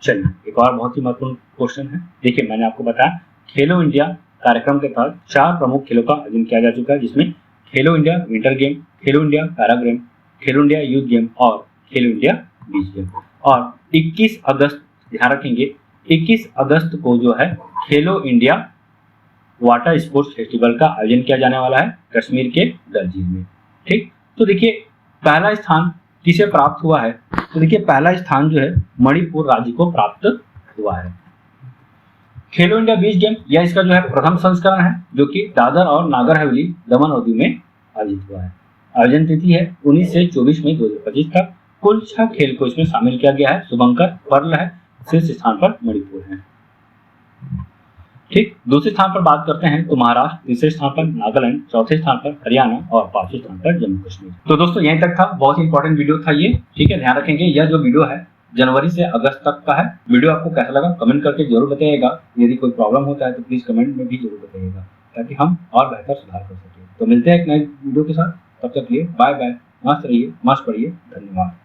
चलिए, एक और बहुत ही महत्वपूर्ण क्वेश्चन है। देखिए, मैंने आपको बताया खेलो इंडिया कार्यक्रम के तहत 4 प्रमुख खेलों का आयोजन किया जा चुका है, जिसमें खेलो इंडिया विंटर गेम, खेलो इंडिया पैरा गेम, खेलो इंडिया यूथ गेम और खेलो इंडिया बीच गेम। और 21 अगस्त, ध्यान रखेंगे, 21 अगस्त को जो है खेलो इंडिया वाटर स्पोर्ट्स फेस्टिवल का आयोजन किया जाने वाला है कश्मीर के डल झील में। ठीक, तो देखिए पहला स्थान किसे प्राप्त हुआ है? तो देखिए, पहला स्थान जो है मणिपुर राज्य को प्राप्त हुआ है। खेलो इंडिया बीच गेम यह इसका जो है प्रथम संस्करण है, जो कि दादर और नागर हवेली, दमन और दीव में आयोजित हुआ है। आयोजन तिथि है 19 से 24 मई 2025 तक। कुल 6 खेल को इसमें शामिल किया गया है। शुभंकर पर्ल है, शीर्ष स्थान पर मणिपुर है। ठीक, दूसरे स्थान पर बात करते हैं तो महाराष्ट्र, तीसरे स्थान पर नागालैंड, चौथे स्थान पर हरियाणा और 5वें स्थान पर जम्मू कश्मीर। तो दोस्तों, यहीं तक था, बहुत इंपॉर्टेंट वीडियो था ये। ठीक है, ध्यान रखेंगे, यह जो वीडियो है जनवरी से अगस्त तक का है। वीडियो आपको कैसा लगा कमेंट करके जरूर बताइएगा। यदि कोई प्रॉब्लम होता है तो प्लीज कमेंट में भी जरूर बताइएगा, ताकि हम और बेहतर सुधार कर सकें। तो मिलते हैं एक नए वीडियो के साथ, तब तक के लिए बाय बाय, मस्त रहिए, मस्त पढ़िए, धन्यवाद।